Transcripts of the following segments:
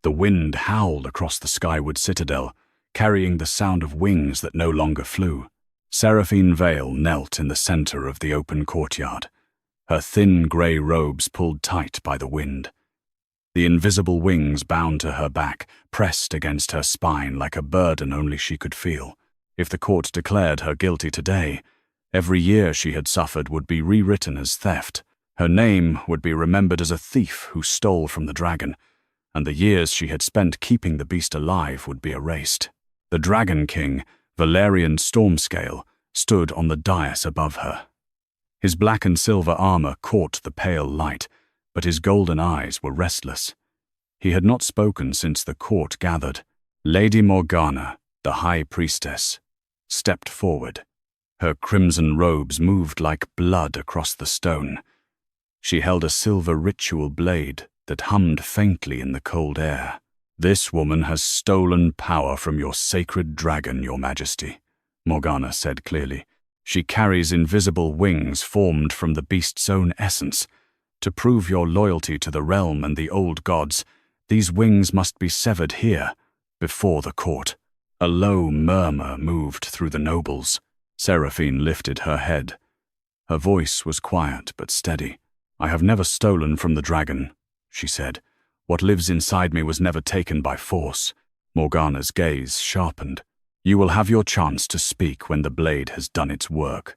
The wind howled across the skyward citadel, carrying the sound of wings that no longer flew. Seraphine Vale knelt in the center of the open courtyard, her thin grey robes pulled tight by the wind. The invisible wings bound to her back, pressed against her spine like a burden only she could feel. If the court declared her guilty today, every year she had suffered would be rewritten as theft. Her name would be remembered as a thief who stole from the dragon, and the years she had spent keeping the beast alive would be erased. The Dragon King Valerian Stormscale stood on the dais above her. His black and silver armor caught the pale light, but his golden eyes were restless. He had not spoken since the court gathered. Lady Morgana, the High Priestess, stepped forward. Her crimson robes moved like blood across the stone. She held a silver ritual blade that hummed faintly in the cold air. "This woman has stolen power from your sacred dragon, Your Majesty," Morgana said clearly. "She carries invisible wings formed from the beast's own essence. To prove your loyalty to the realm and the old gods, these wings must be severed here, before the court." A low murmur moved through the nobles. Seraphine lifted her head. Her voice was quiet but steady. "I have never stolen from the dragon," she said. "What lives inside me was never taken by force." Morgana's gaze sharpened. "You will have your chance to speak when the blade has done its work,"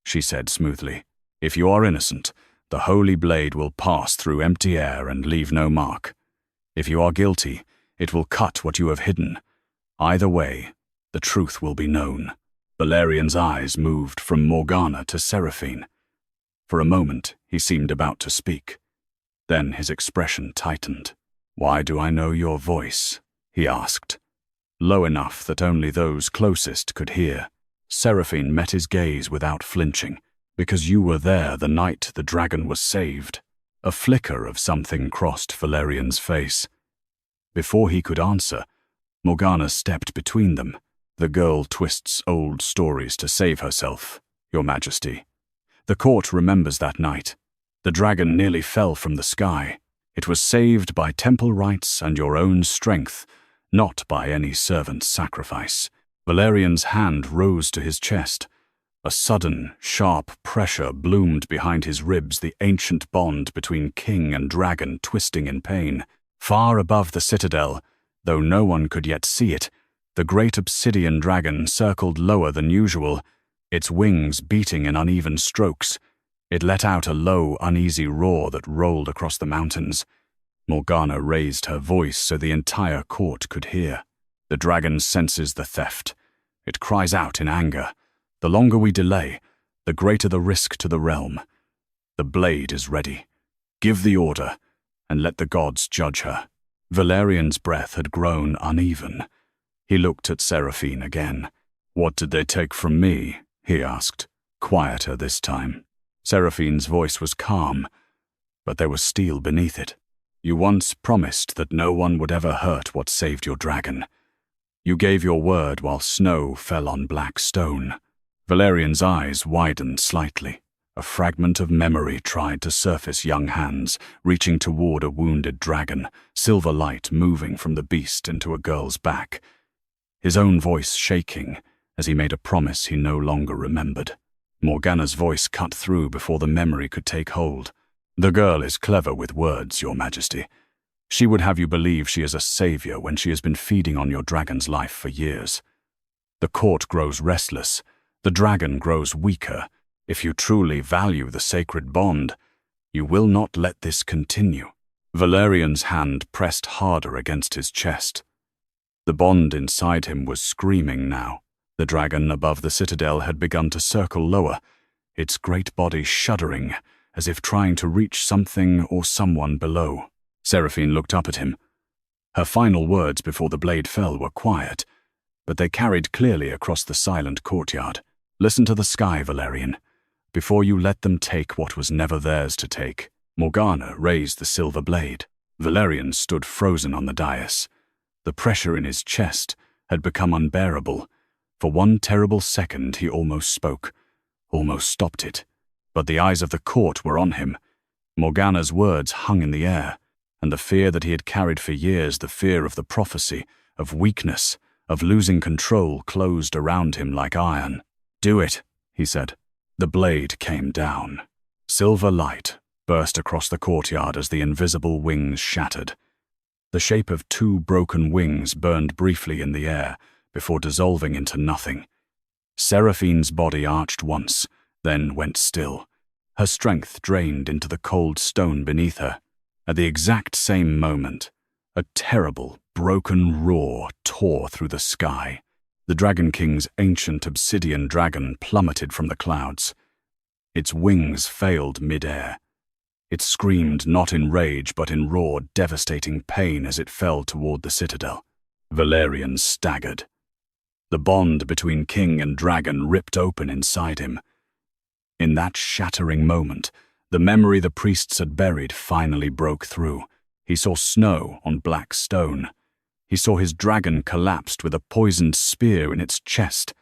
she said smoothly. "If you are innocent, the holy blade will pass through empty air and leave no mark. If you are guilty, it will cut what you have hidden. Either way, the truth will be known." Valerian's eyes moved from Morgana to Seraphine. For a moment, he seemed about to speak. Then his expression tightened. "Why do I know your voice?" he asked, low enough that only those closest could hear. Seraphine met his gaze without flinching. "Because you were there the night the dragon was saved." A flicker of something crossed Valerian's face. Before he could answer, Morgana stepped between them. "The girl twists old stories to save herself, Your Majesty. The court remembers that night. The dragon nearly fell from the sky. It was saved by temple rites and your own strength, not by any servant's sacrifice." Valerian's hand rose to his chest. A sudden, sharp pressure bloomed behind his ribs, the ancient bond between king and dragon twisting in pain. Far above the citadel, though no one could yet see it, the great obsidian dragon circled lower than usual, its wings beating in uneven strokes. It let out a low, uneasy roar that rolled across the mountains. Morgana raised her voice so the entire court could hear. "The dragon senses the theft. It cries out in anger. The longer we delay, the greater the risk to the realm. The blade is ready. Give the order, and let the gods judge her." Valerian's breath had grown uneven. He looked at Seraphine again. "What did they take from me?" he asked, quieter this time. Seraphine's voice was calm, but there was steel beneath it. "You once promised that no one would ever hurt what saved your dragon. You gave your word while snow fell on black stone." Valerian's eyes widened slightly. A fragment of memory tried to surface young hands, reaching toward a wounded dragon, silver light moving from the beast into a girl's back. His own voice shaking as he made a promise he no longer remembered. Morgana's voice cut through before the memory could take hold. "The girl is clever with words, Your Majesty. She would have you believe she is a savior when she has been feeding on your dragon's life for years. The court grows restless. The dragon grows weaker. If you truly value the sacred bond, you will not let this continue." Valerian's hand pressed harder against his chest. The bond inside him was screaming now. The dragon above the citadel had begun to circle lower, its great body shuddering, as if trying to reach something or someone below. Seraphine looked up at him. Her final words before the blade fell were quiet, but they carried clearly across the silent courtyard. "Listen to the sky, Valerian, before you let them take what was never theirs to take." Morgana raised the silver blade. Valerian stood frozen on the dais. The pressure in his chest had become unbearable. For one terrible second he almost spoke, almost stopped it. But the eyes of the court were on him. Morgana's words hung in the air. and the fear that he had carried for years, the fear of the prophecy, of weakness, of losing control, closed around him like iron. "Do it," he said. The blade came down. Silver light burst across the courtyard as the invisible wings shattered. The shape of two broken wings burned briefly in the air before dissolving into nothing. Seraphine's body arched once, then went still. Her strength drained into the cold stone beneath her. At the exact same moment, a terrible, broken roar tore through the sky. The Dragon King's ancient obsidian dragon plummeted from the clouds. Its wings failed mid-air. It screamed not in rage but in raw, devastating pain as it fell toward the citadel. Valerian staggered. The bond between king and dragon ripped open inside him. In that shattering moment, the memory the priests had buried finally broke through. He saw snow on black stone. He saw his dragon collapsed with a poisoned spear in its chest.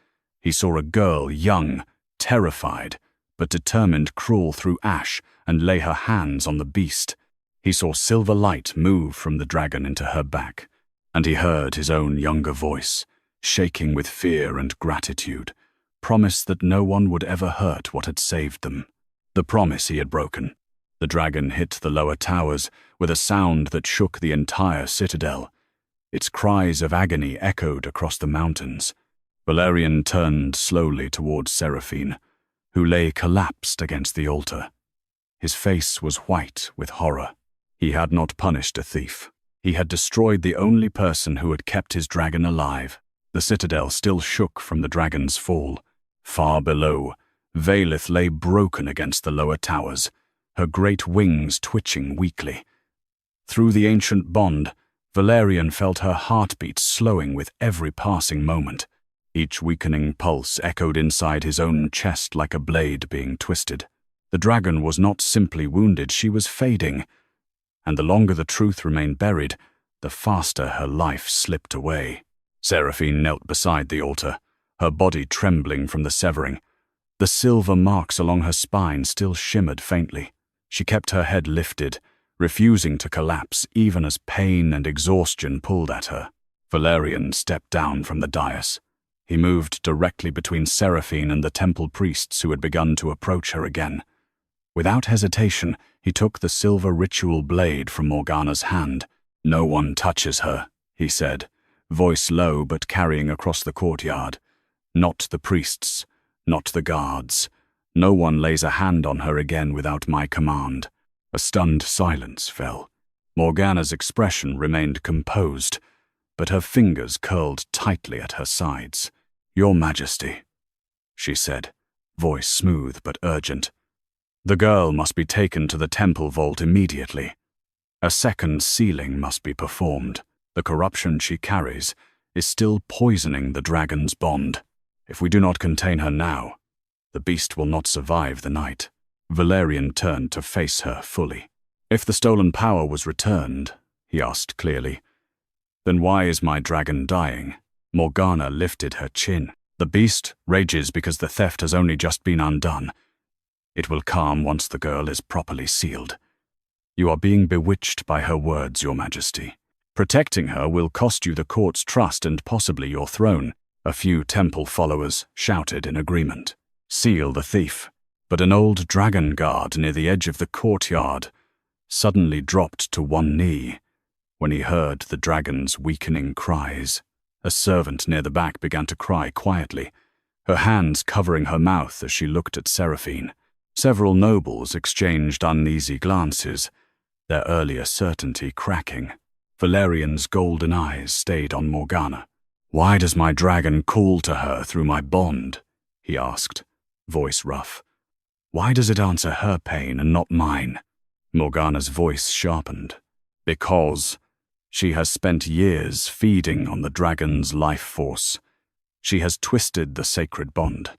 He saw a girl, young, terrified, but determined, crawl through ash and lay her hands on the beast. He saw silver light move from the dragon into her back, and he heard his own younger voice, shaking with fear and gratitude, promise that no one would ever hurt what had saved them. The promise he had broken. The dragon hit the lower towers with a sound that shook the entire citadel. Its cries of agony echoed across the mountains. Valerian turned slowly towards Seraphine, who lay collapsed against the altar. His face was white with horror. He had not punished a thief. He had destroyed the only person who had kept his dragon alive. The citadel still shook from the dragon's fall. Far below, Vaelith lay broken against the lower towers, her great wings twitching weakly. Through the ancient bond, Valerian felt her heartbeat slowing with every passing moment. Each weakening pulse echoed inside his own chest like a blade being twisted. The dragon was not simply wounded, she was fading, and the longer the truth remained buried, the faster her life slipped away. Seraphine knelt beside the altar, her body trembling from the severing. The silver marks along her spine still shimmered faintly. She kept her head lifted, refusing to collapse even as pain and exhaustion pulled at her. Valerian stepped down from the dais. He moved directly between Seraphine and the temple priests who had begun to approach her again. Without hesitation, he took the silver ritual blade from Morgana's hand. "No one touches her," he said, voice low but carrying across the courtyard. "Not the priests, not the guards. No one lays a hand on her again without my command." A stunned silence fell. Morgana's expression remained composed, but her fingers curled tightly at her sides. "Your Majesty," she said, voice smooth but urgent. "The girl must be taken to the temple vault immediately. A second sealing must be performed. The corruption she carries is still poisoning the dragon's bond. If we do not contain her now, the beast will not survive the night." Valerian turned to face her fully. "If the stolen power was returned," he asked clearly, "then why is my dragon dying?" Morgana lifted her chin. "The beast rages because the theft has only just been undone. It will calm once the girl is properly sealed. You are being bewitched by her words, Your Majesty. Protecting her will cost you the court's trust and possibly your throne." A few temple followers shouted in agreement. "Seal the thief." But an old dragon guard near the edge of the courtyard suddenly dropped to one knee when he heard the dragon's weakening cries. A servant near the back began to cry quietly, her hands covering her mouth as she looked at Seraphine. Several nobles exchanged uneasy glances, their earlier certainty cracking. Valerian's golden eyes stayed on Morgana. "Why does my dragon call to her through my bond?" he asked, voice rough. "Why does it answer her pain and not mine?" Morgana's voice sharpened. "Because she has spent years feeding on the dragon's life force. She has twisted the sacred bond.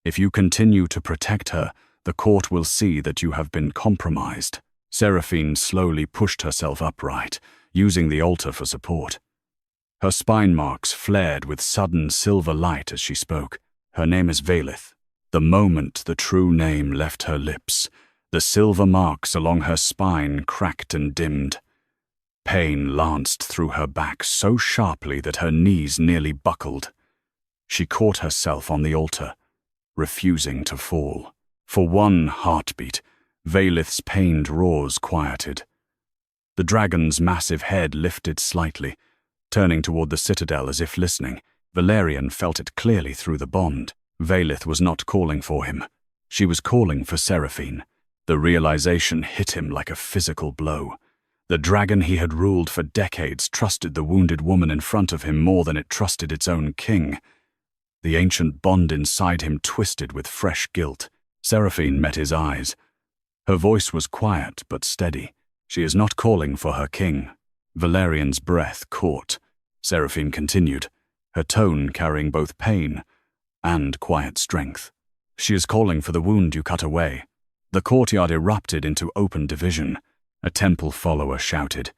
If you continue to protect her, the court will see that you have been compromised." Seraphine slowly pushed herself upright, using the altar for support. Her spine marks flared with sudden silver light as she spoke. "Her name is Vaelith." The moment the true name left her lips, the silver marks along her spine cracked and dimmed. Pain lanced through her back so sharply that her knees nearly buckled. She caught herself on the altar, refusing to fall. For one heartbeat, Vaelith's pained roars quieted. The dragon's massive head lifted slightly, turning toward the citadel as if listening. Valerian felt it clearly through the bond. Vaelith was not calling for him. She was calling for Seraphine. The realization hit him like a physical blow. The dragon he had ruled for decades trusted the wounded woman in front of him more than it trusted its own king. The ancient bond inside him twisted with fresh guilt. Seraphine met his eyes. Her voice was quiet but steady. She is not calling for her king. Valerian's breath caught. Seraphine continued, her tone carrying both pain and quiet strength. She is calling for the wound you cut away. The courtyard erupted into open division. A temple follower shouted,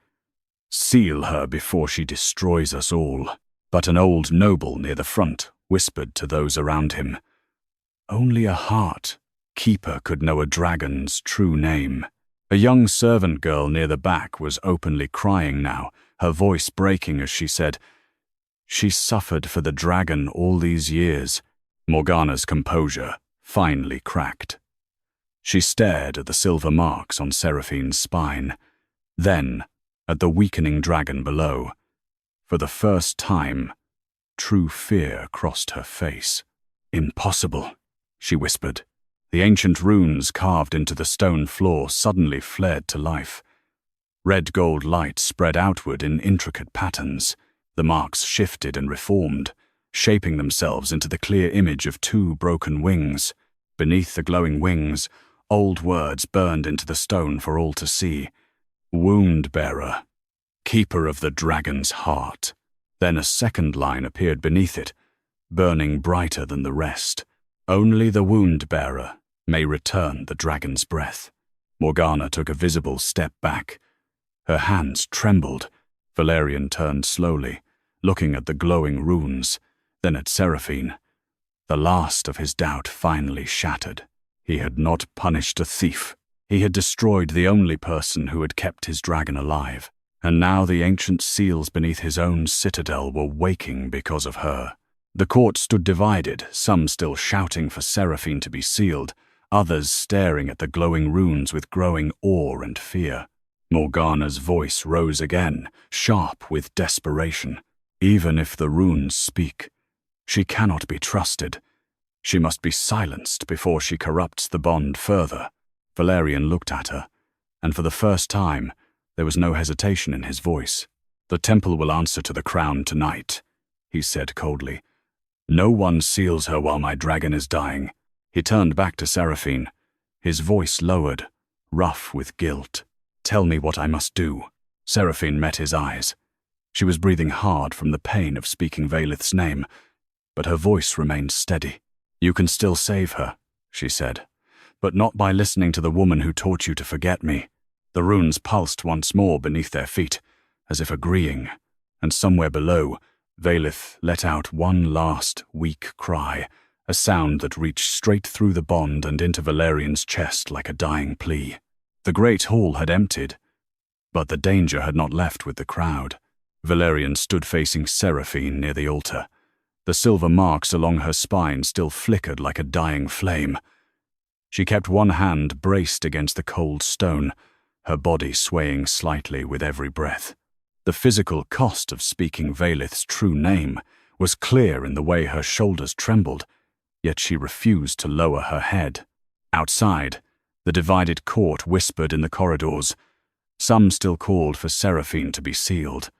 "Seal her before she destroys us all." But an old noble near the front whispered to those around him, "Only a heart keeper could know a dragon's true name." A young servant girl near the back was openly crying now, her voice breaking as she said, "She suffered for the dragon all these years." Morgana's composure finally cracked. She stared at the silver marks on Seraphine's spine, then at the weakening dragon below. For the first time, true fear crossed her face. "Impossible," she whispered. The ancient runes carved into the stone floor suddenly flared to life. Red-gold light spread outward in intricate patterns. The marks shifted and reformed, shaping themselves into the clear image of two broken wings. Beneath the glowing wings, old words burned into the stone for all to see. Wound-bearer, keeper of the dragon's heart. Then a second line appeared beneath it, burning brighter than the rest. Only the wound-bearer may return the dragon's breath. Morgana took a visible step back. Her hands trembled. Valerian turned slowly, looking at the glowing runes, then at Seraphine. The last of his doubt finally shattered. He had not punished a thief. He had destroyed the only person who had kept his dragon alive. And now the ancient seals beneath his own citadel were waking because of her. The court stood divided, some still shouting for Seraphine to be sealed, others staring at the glowing runes with growing awe and fear. Morgana's voice rose again, sharp with desperation. Even if the runes speak, she cannot be trusted. She must be silenced before she corrupts the bond further. Valerian looked at her, and for the first time, there was no hesitation in his voice. "The temple will answer to the crown tonight," he said coldly. "No one seals her while my dragon is dying." He turned back to Seraphine, his voice lowered, rough with guilt. "Tell me what I must do." Seraphine met his eyes. She was breathing hard from the pain of speaking Vaelith's name, but her voice remained steady. "You can still save her," she said, "but not by listening to the woman who taught you to forget me." The runes pulsed once more beneath their feet, as if agreeing, and somewhere below, Vaelith let out one last, weak cry, a sound that reached straight through the bond and into Valerian's chest like a dying plea. The great hall had emptied, but the danger had not left with the crowd. Valerian stood facing Seraphine near the altar. The silver marks along her spine still flickered like a dying flame. She kept one hand braced against the cold stone, her body swaying slightly with every breath. The physical cost of speaking Vaelith's true name was clear in the way her shoulders trembled, yet she refused to lower her head. Outside, the divided court whispered in the corridors. Some still called for Seraphine to be sealed.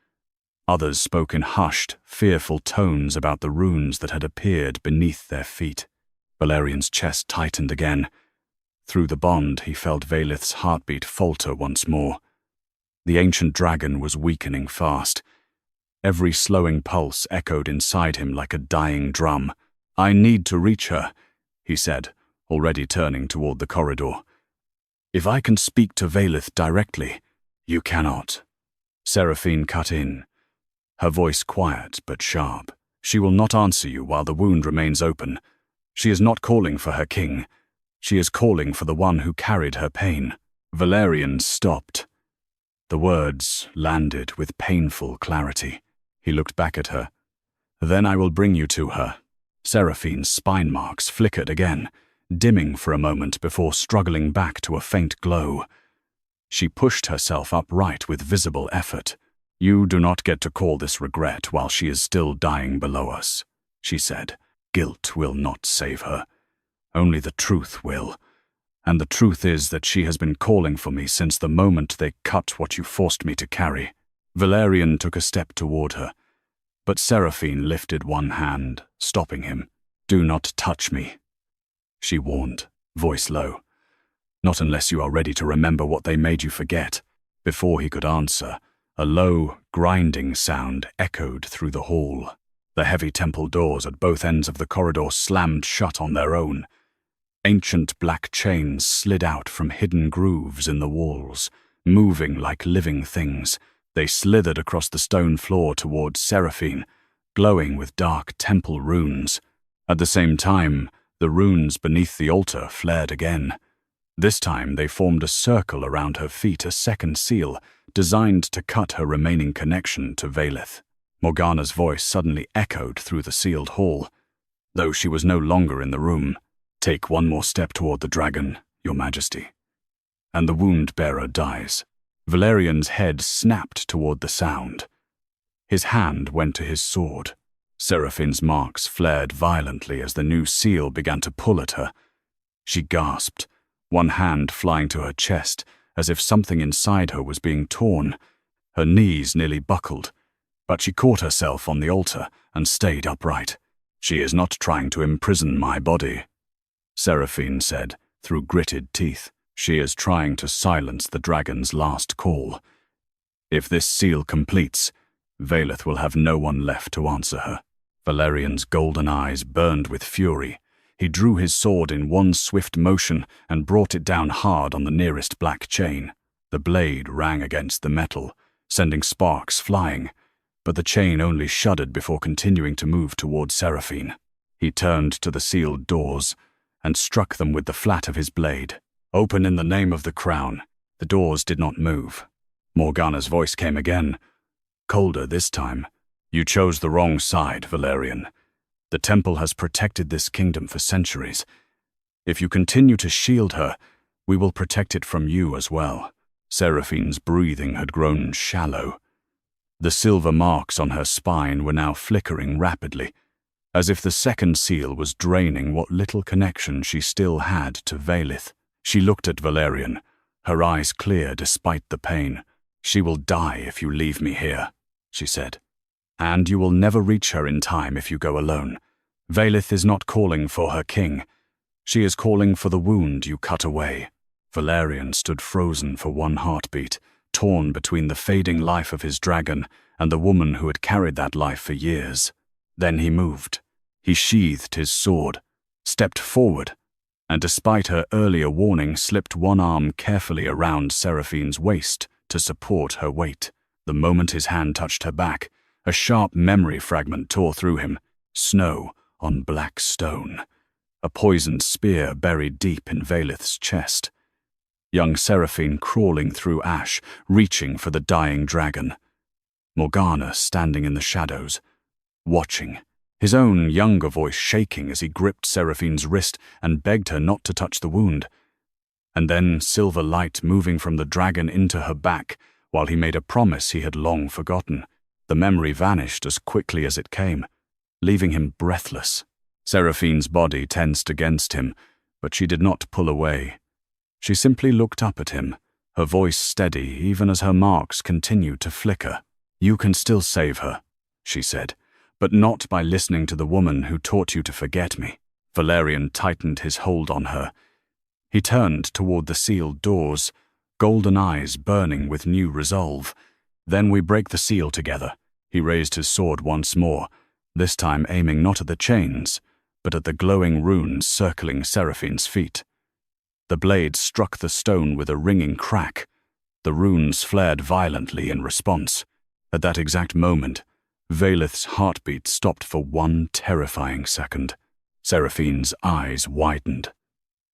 Others spoke in hushed, fearful tones about the runes that had appeared beneath their feet. Valerian's chest tightened again. Through the bond, he felt Vaelith's heartbeat falter once more. The ancient dragon was weakening fast. Every slowing pulse echoed inside him like a dying drum. "I need to reach her," he said, already turning toward the corridor. "If I can speak to Vaelith directly." "You cannot." Seraphine cut in, her voice quiet but sharp. "She will not answer you while the wound remains open. She is not calling for her king. She is calling for the one who carried her pain." Valerian stopped. The words landed with painful clarity. He looked back at her. "Then I will bring you to her." Seraphine's spine marks flickered again, dimming for a moment before struggling back to a faint glow. She pushed herself upright with visible effort. "You do not get to call this regret while she is still dying below us," she said. "Guilt will not save her. Only the truth will. And the truth is that she has been calling for me since the moment they cut what you forced me to carry." Valerian took a step toward her, but Seraphine lifted one hand, stopping him. "Do not touch me," she warned, voice low. "Not unless you are ready to remember what they made you forget." Before he could answer, a low, grinding sound echoed through the hall. The heavy temple doors at both ends of the corridor slammed shut on their own. Ancient black chains slid out from hidden grooves in the walls, moving like living things. They slithered across the stone floor towards Seraphine, glowing with dark temple runes. At the same time, the runes beneath the altar flared again. This time they formed a circle around her feet, a second seal, designed to cut her remaining connection to Vaelith. Morgana's voice suddenly echoed through the sealed hall, though she was no longer in the room. "Take one more step toward the dragon, Your Majesty, and the wound-bearer dies." Valerian's head snapped toward the sound. His hand went to his sword. Seraphine's marks flared violently as the new seal began to pull at her. She gasped, one hand flying to her chest, as if something inside her was being torn. Her knees nearly buckled, but she caught herself on the altar and stayed upright. "She is not trying to imprison my body," Seraphine said, through gritted teeth. "She is trying to silence the dragon's last call. If this seal completes, Vaelith will have no one left to answer her." Valerian's golden eyes burned with fury. He drew his sword in one swift motion and brought it down hard on the nearest black chain. The blade rang against the metal, sending sparks flying, but the chain only shuddered before continuing to move toward Seraphine. He turned to the sealed doors and struck them with the flat of his blade. "Open in the name of the crown." The doors did not move. Morgana's voice came again, colder this time. "You chose the wrong side, Valerian. The temple has protected this kingdom for centuries. If you continue to shield her, we will protect it from you as well." Seraphine's breathing had grown shallow. The silver marks on her spine were now flickering rapidly, as if the second seal was draining what little connection she still had to Vaelith. She looked at Valerian, her eyes clear despite the pain. "She will die if you leave me here," she said. "And you will never reach her in time if you go alone. Vaelith is not calling for her king. She is calling for the wound you cut away." Valerian stood frozen for one heartbeat, torn between the fading life of his dragon and the woman who had carried that life for years. Then he moved. He sheathed his sword, stepped forward, and despite her earlier warning, slipped one arm carefully around Seraphine's waist to support her weight. The moment his hand touched her back, a sharp memory fragment tore through him. Snow on black stone. A poisoned spear buried deep in Vaelith's chest. Young Seraphine crawling through ash, reaching for the dying dragon. Morgana standing in the shadows, watching, his own younger voice shaking as he gripped Seraphine's wrist and begged her not to touch the wound. And then silver light moving from the dragon into her back, while he made a promise he had long forgotten. The memory vanished as quickly as it came, leaving him breathless. Seraphine's body tensed against him, but she did not pull away. She simply looked up at him, her voice steady even as her marks continued to flicker. "You can still save her," she said, "but not by listening to the woman who taught you to forget me." Valerian tightened his hold on her. He turned toward the sealed doors, golden eyes burning with new resolve. "Then we break the seal together." He raised his sword once more, this time aiming not at the chains, but at the glowing runes circling Seraphine's feet. The blade struck the stone with a ringing crack. The runes flared violently in response. At that exact moment, Vaelith's heartbeat stopped for one terrifying second. Seraphine's eyes widened.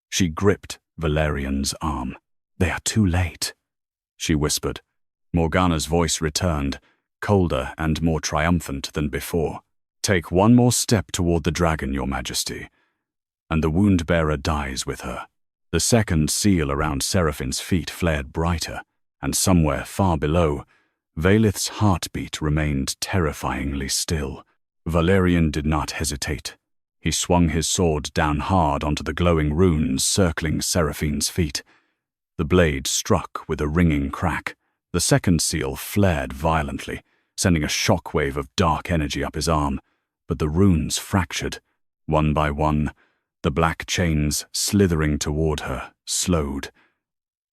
She gripped Valerian's arm. "They are too late," she whispered. Morgana's voice returned, colder and more triumphant than before. "Take one more step toward the dragon, Your Majesty, and the wound-bearer dies with her." The second seal around Seraphine's feet flared brighter, and somewhere far below, Vaelith's heartbeat remained terrifyingly still. Valerian did not hesitate. He swung his sword down hard onto the glowing runes circling Seraphine's feet. The blade struck with a ringing crack. The second seal flared violently, sending a shockwave of dark energy up his arm, but the runes fractured. One by one, the black chains slithering toward her slowed,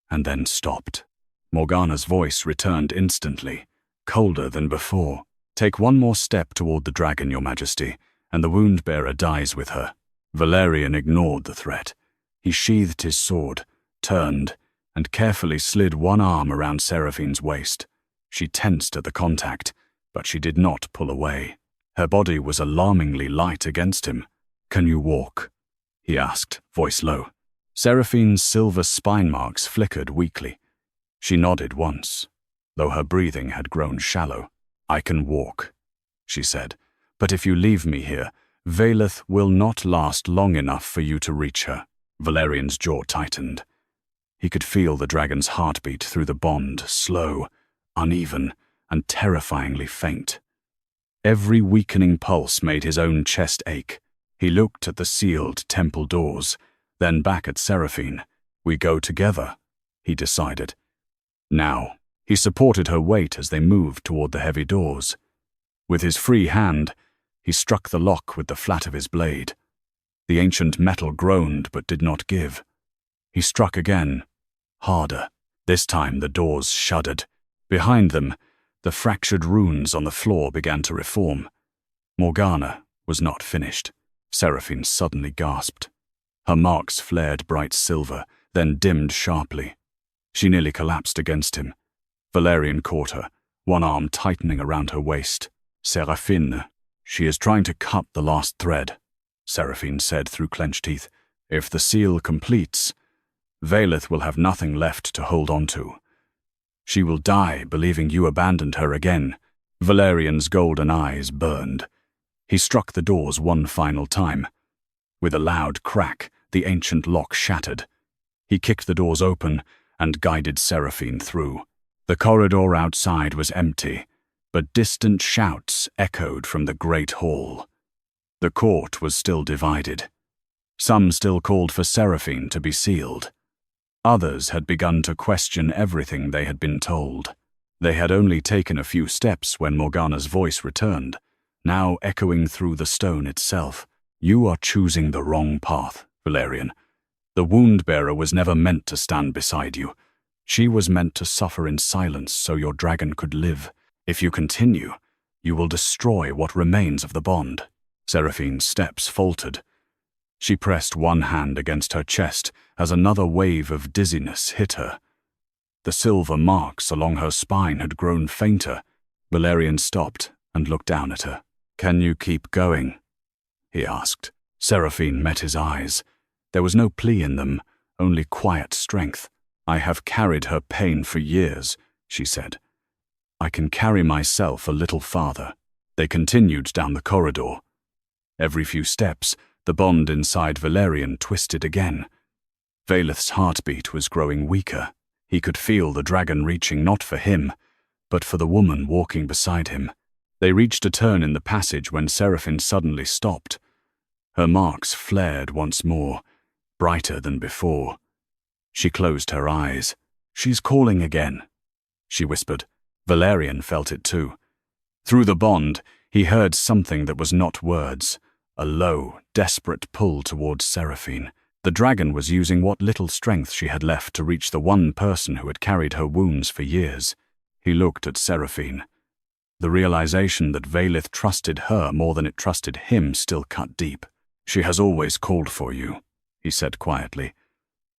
and then stopped. Morgana's voice returned instantly, colder than before. "Take one more step toward the dragon, Your Majesty, and the wound-bearer dies with her." Valerian ignored the threat. He sheathed his sword, turned, and carefully slid one arm around Seraphine's waist. She tensed at the contact, but she did not pull away. Her body was alarmingly light against him. "Can you walk?" he asked, voice low. Seraphine's silver spine marks flickered weakly. She nodded once, though her breathing had grown shallow. "I can walk," she said, "but if you leave me here, Vaelith will not last long enough for you to reach her." Valerian's jaw tightened. He could feel the dragon's heartbeat through the bond, slow, uneven, and terrifyingly faint. Every weakening pulse made his own chest ache. He looked at the sealed temple doors, then back at Seraphine. "We go together," he decided. Now, he supported her weight as they moved toward the heavy doors. With his free hand, he struck the lock with the flat of his blade. The ancient metal groaned but did not give. He struck again, harder. This time the doors shuddered. Behind them, the fractured runes on the floor began to reform. Morgana was not finished. Seraphine suddenly gasped. Her marks flared bright silver, then dimmed sharply. She nearly collapsed against him. Valerian caught her, one arm tightening around her waist. "Seraphine, she is trying to cut the last thread," Seraphine said through clenched teeth. "If the seal completes, Vaelith will have nothing left to hold on to. She will die believing you abandoned her again." Valerian's golden eyes burned. He struck the doors one final time. With a loud crack, the ancient lock shattered. He kicked the doors open and guided Seraphine through. The corridor outside was empty, but distant shouts echoed from the great hall. The court was still divided. Some still called for Seraphine to be sealed. Others had begun to question everything they had been told. They had only taken a few steps when Morgana's voice returned, now echoing through the stone itself. "You are choosing the wrong path, Valerian. The wound-bearer was never meant to stand beside you. She was meant to suffer in silence so your dragon could live. If you continue, you will destroy what remains of the bond." Seraphine's steps faltered. She pressed one hand against her chest as another wave of dizziness hit her. The silver marks along her spine had grown fainter. Valerian stopped and looked down at her. "Can you keep going?" he asked. Seraphine met his eyes. There was no plea in them, only quiet strength. "I have carried her pain for years," she said. "I can carry myself a little farther." They continued down the corridor. Every few steps, the bond inside Valerian twisted again. Vaelith's heartbeat was growing weaker. He could feel the dragon reaching not for him, but for the woman walking beside him. They reached a turn in the passage when Seraphine suddenly stopped. Her marks flared once more, brighter than before. She closed her eyes. "She's calling again," she whispered. Valerian felt it too. Through the bond, he heard something that was not words, a low, desperate pull towards Seraphine. The dragon was using what little strength she had left to reach the one person who had carried her wounds for years. He looked at Seraphine. The realization that Vaelith trusted her more than it trusted him still cut deep. "She has always called for you," he said quietly,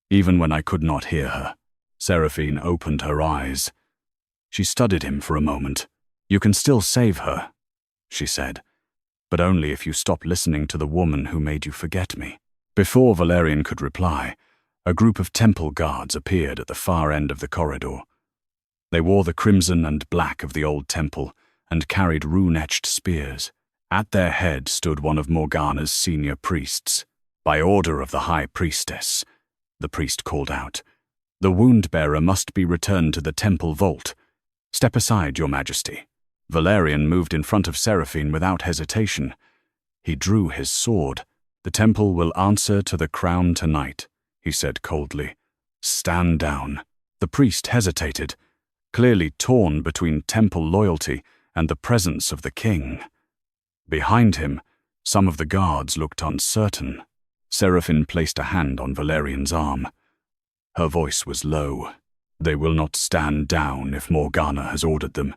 "even when I could not hear her." Seraphine opened her eyes. She studied him for a moment. "You can still save her," she said, "but only if you stop listening to the woman who made you forget me." Before Valerian could reply, a group of temple guards appeared at the far end of the corridor. They wore the crimson and black of the old temple and carried rune-etched spears. At their head stood one of Morgana's senior priests. "By order of the High Priestess," the priest called out, "the wound-bearer must be returned to the temple vault. Step aside, Your Majesty." Valerian moved in front of Seraphine without hesitation. He drew his sword. "The temple will answer to the crown tonight," he said coldly. "Stand down." The priest hesitated, clearly torn between temple loyalty and the presence of the king. Behind him, some of the guards looked uncertain. Seraphine placed a hand on Valerian's arm. Her voice was low. "They will not stand down if Morgana has ordered them.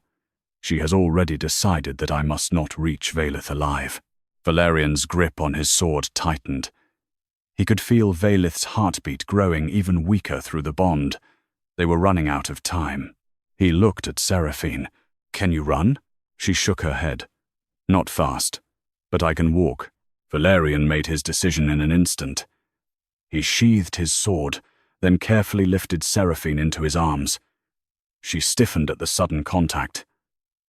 She has already decided that I must not reach Vaelith alive." Valerian's grip on his sword tightened. He could feel Vaelith's heartbeat growing even weaker through the bond. They were running out of time. He looked at Seraphine. "Can you run?" She shook her head. "Not fast, but I can walk." Valerian made his decision in an instant. He sheathed his sword, then carefully lifted Seraphine into his arms. She stiffened at the sudden contact,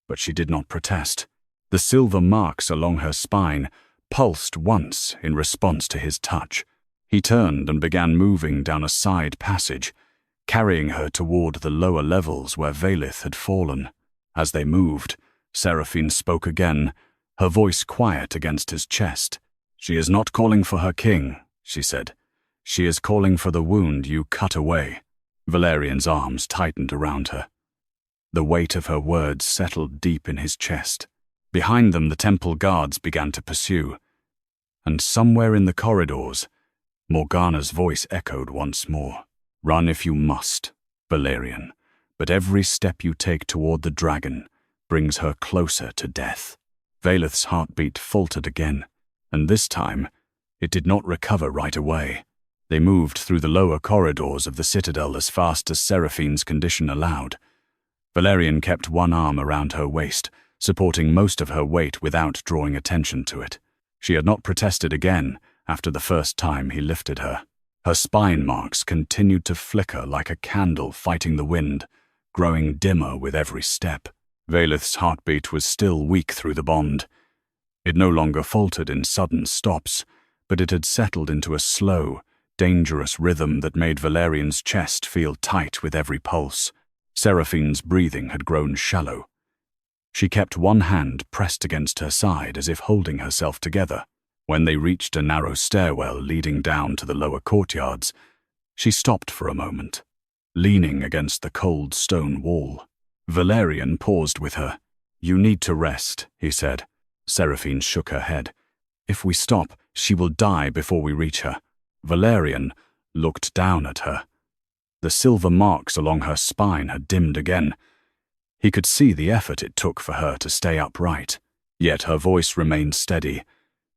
but she did not protest. The silver marks along her spine pulsed once in response to his touch. He turned and began moving down a side passage, carrying her toward the lower levels where Vaelith had fallen. As they moved, Seraphine spoke again, her voice quiet against his chest. "She is not calling for her king," she said. "She is calling for the wound you cut away." Valerian's arms tightened around her. The weight of her words settled deep in his chest. Behind them, the temple guards began to pursue. And somewhere in the corridors, Morgana's voice echoed once more. "Run if you must, Valerian, but every step you take toward the dragon brings her closer to death." Vaelith's heartbeat faltered again, and this time, it did not recover right away. They moved through the lower corridors of the citadel as fast as Seraphine's condition allowed. Valerian kept one arm around her waist, supporting most of her weight without drawing attention to it. She had not protested again after the first time he lifted her. Her spine marks continued to flicker like a candle fighting the wind, growing dimmer with every step. Vaelith's heartbeat was still weak through the bond. It no longer faltered in sudden stops, but it had settled into a slow, dangerous rhythm that made Valerian's chest feel tight with every pulse. Seraphine's breathing had grown shallow. She kept one hand pressed against her side as if holding herself together. When they reached a narrow stairwell leading down to the lower courtyards, she stopped for a moment, leaning against the cold stone wall. Valerian paused with her. "You need to rest," he said. Seraphine shook her head. "If we stop, she will die before we reach her." Valerian looked down at her. The silver marks along her spine had dimmed again. He could see the effort it took for her to stay upright. Yet her voice remained steady,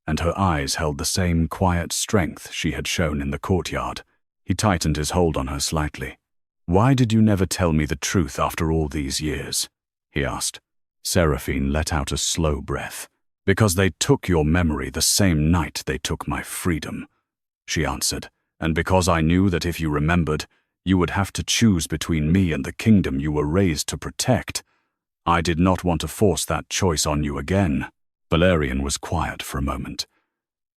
and her eyes held the same quiet strength she had shown in the courtyard. He tightened his hold on her slightly. "Why did you never tell me the truth after all these years?" he asked. Seraphine let out a slow breath. "Because they took your memory the same night they took my freedom," she answered. "And because I knew that if you remembered, you would have to choose between me and the kingdom you were raised to protect. I did not want to force that choice on you again." Valerian was quiet for a moment.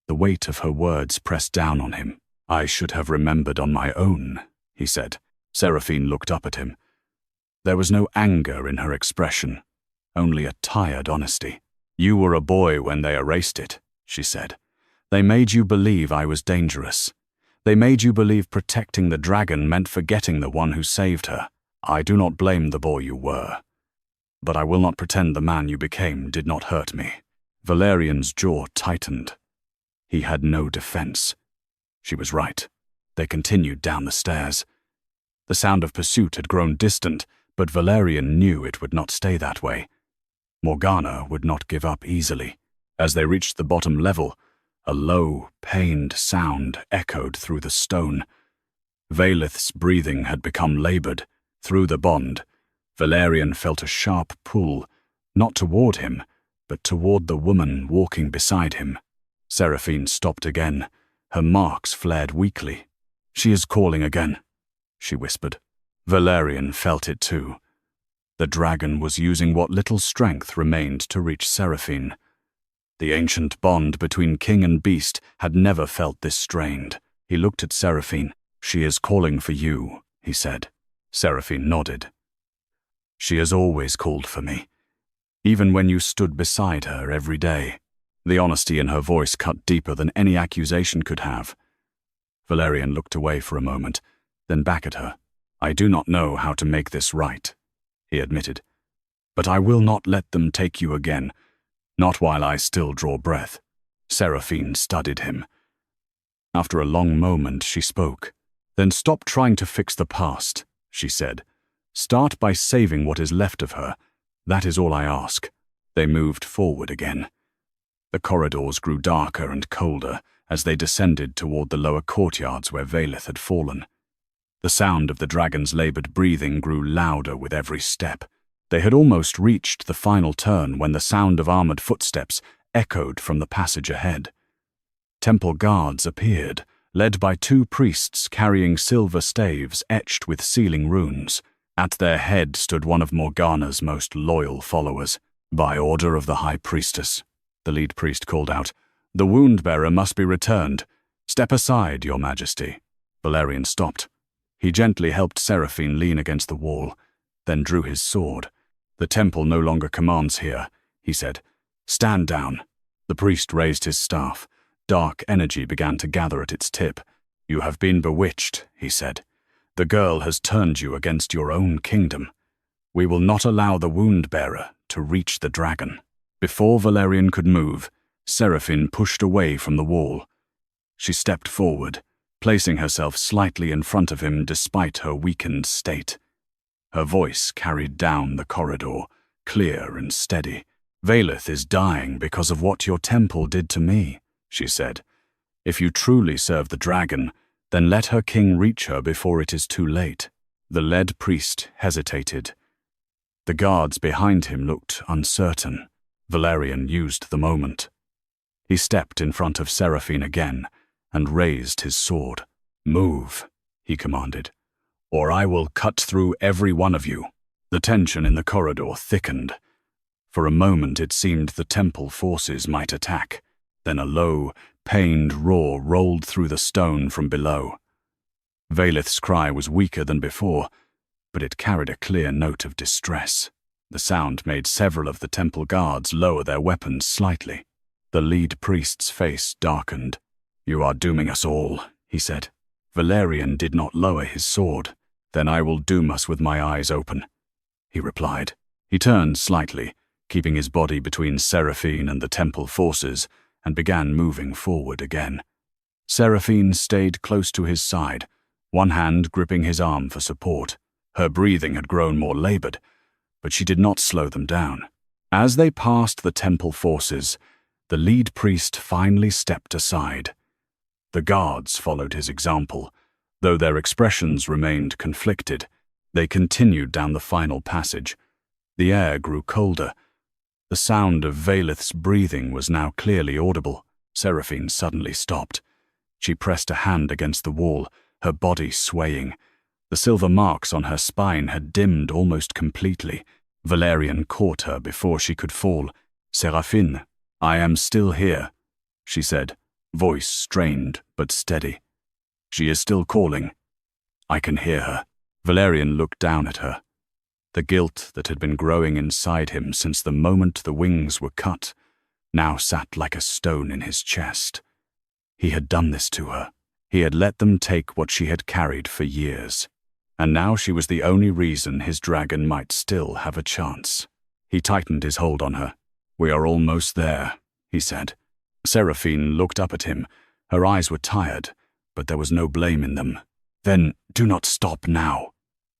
The weight of her words pressed down on him. "I should have remembered on my own," he said. Seraphine looked up at him. There was no anger in her expression, only a tired honesty. "You were a boy when they erased it," she said. "They made you believe I was dangerous. They made you believe protecting the dragon meant forgetting the one who saved her. I do not blame the boy you were, but I will not pretend the man you became did not hurt me." Valerian's jaw tightened. He had no defense. She was right. They continued down the stairs. The sound of pursuit had grown distant, but Valerian knew it would not stay that way. Morgana would not give up easily. As they reached the bottom level, a low, pained sound echoed through the stone. Vaelith's breathing had become labored. Through the bond, Valerian felt a sharp pull, not toward him, but toward the woman walking beside him. Seraphine stopped again. Her marks flared weakly. "She is calling again," she whispered. Valerian felt it too. The dragon was using what little strength remained to reach Seraphine. The ancient bond between king and beast had never felt this strained. He looked at Seraphine. "She is calling for you," he said. Seraphine nodded. "She has always called for me, even when you stood beside her every day." The honesty in her voice cut deeper than any accusation could have. Valerian looked away for a moment, then back at her. "I do not know how to make this right," he admitted. "But I will not let them take you again, not while I still draw breath." Seraphine studied him. After a long moment, she spoke. "Then stop trying to fix the past," she said. "Start by saving what is left of her. That is all I ask." They moved forward again. The corridors grew darker and colder as they descended toward the lower courtyards where Vaelith had fallen. The sound of the dragon's labored breathing grew louder with every step. They had almost reached the final turn when the sound of armored footsteps echoed from the passage ahead. Temple guards appeared, led by 2 priests carrying silver staves etched with sealing runes. At their head stood one of Morgana's most loyal followers. "By order of the High Priestess," the lead priest called out, "the wound-bearer must be returned. Step aside, Your Majesty." Valerian stopped. He gently helped Seraphine lean against the wall, then drew his sword. "The temple no longer commands here," he said. "Stand down." The priest raised his staff. Dark energy began to gather at its tip. "You have been bewitched," he said. "The girl has turned you against your own kingdom. We will not allow the wound-bearer to reach the dragon." Before Valerian could move, Seraphine pushed away from the wall. She stepped forward, placing herself slightly in front of him despite her weakened state. Her voice carried down the corridor, clear and steady. "Vaelith is dying because of what your temple did to me," she said. "If you truly serve the dragon, then let her king reach her before it is too late." The lead priest hesitated. The guards behind him looked uncertain. Valerian used the moment. He stepped in front of Seraphine again and raised his sword. "Move," he commanded, "or I will cut through every one of you." The tension in the corridor thickened. For a moment it seemed the temple forces might attack. Then a low, pained roar rolled through the stone from below. Vaelith's cry was weaker than before, but it carried a clear note of distress. The sound made several of the temple guards lower their weapons slightly. The lead priest's face darkened. "You are dooming us all," he said. Valerian did not lower his sword. "Then I will doom us with my eyes open," he replied. He turned slightly, keeping his body between Seraphine and the temple forces, and began moving forward again. Seraphine stayed close to his side, one hand gripping his arm for support. Her breathing had grown more labored, but she did not slow them down. As they passed the temple forces, the lead priest finally stepped aside. The guards followed his example. Though their expressions remained conflicted, they continued down the final passage. The air grew colder. The sound of Vaelith's breathing was now clearly audible. Seraphine suddenly stopped. She pressed a hand against the wall, her body swaying. The silver marks on her spine had dimmed almost completely. Valerian caught her before she could fall. "Seraphine, I am still here," she said, voice strained but steady. "She is still calling. I can hear her." Valerian looked down at her. The guilt that had been growing inside him since the moment the wings were cut now sat like a stone in his chest. He had done this to her. He had let them take what she had carried for years. And now she was the only reason his dragon might still have a chance. He tightened his hold on her. "We are almost there," he said. Seraphine looked up at him. Her eyes were tired, but there was no blame in them. "Then do not stop now,"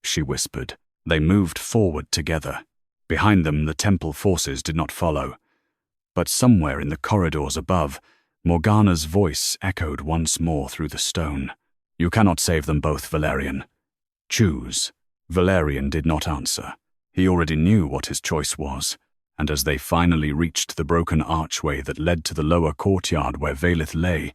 she whispered. They moved forward together. Behind them, the temple forces did not follow. But somewhere in the corridors above, Morgana's voice echoed once more through the stone. "You cannot save them both, Valerian. Choose." Valerian did not answer. He already knew what his choice was, and as they finally reached the broken archway that led to the lower courtyard where Vaelith lay,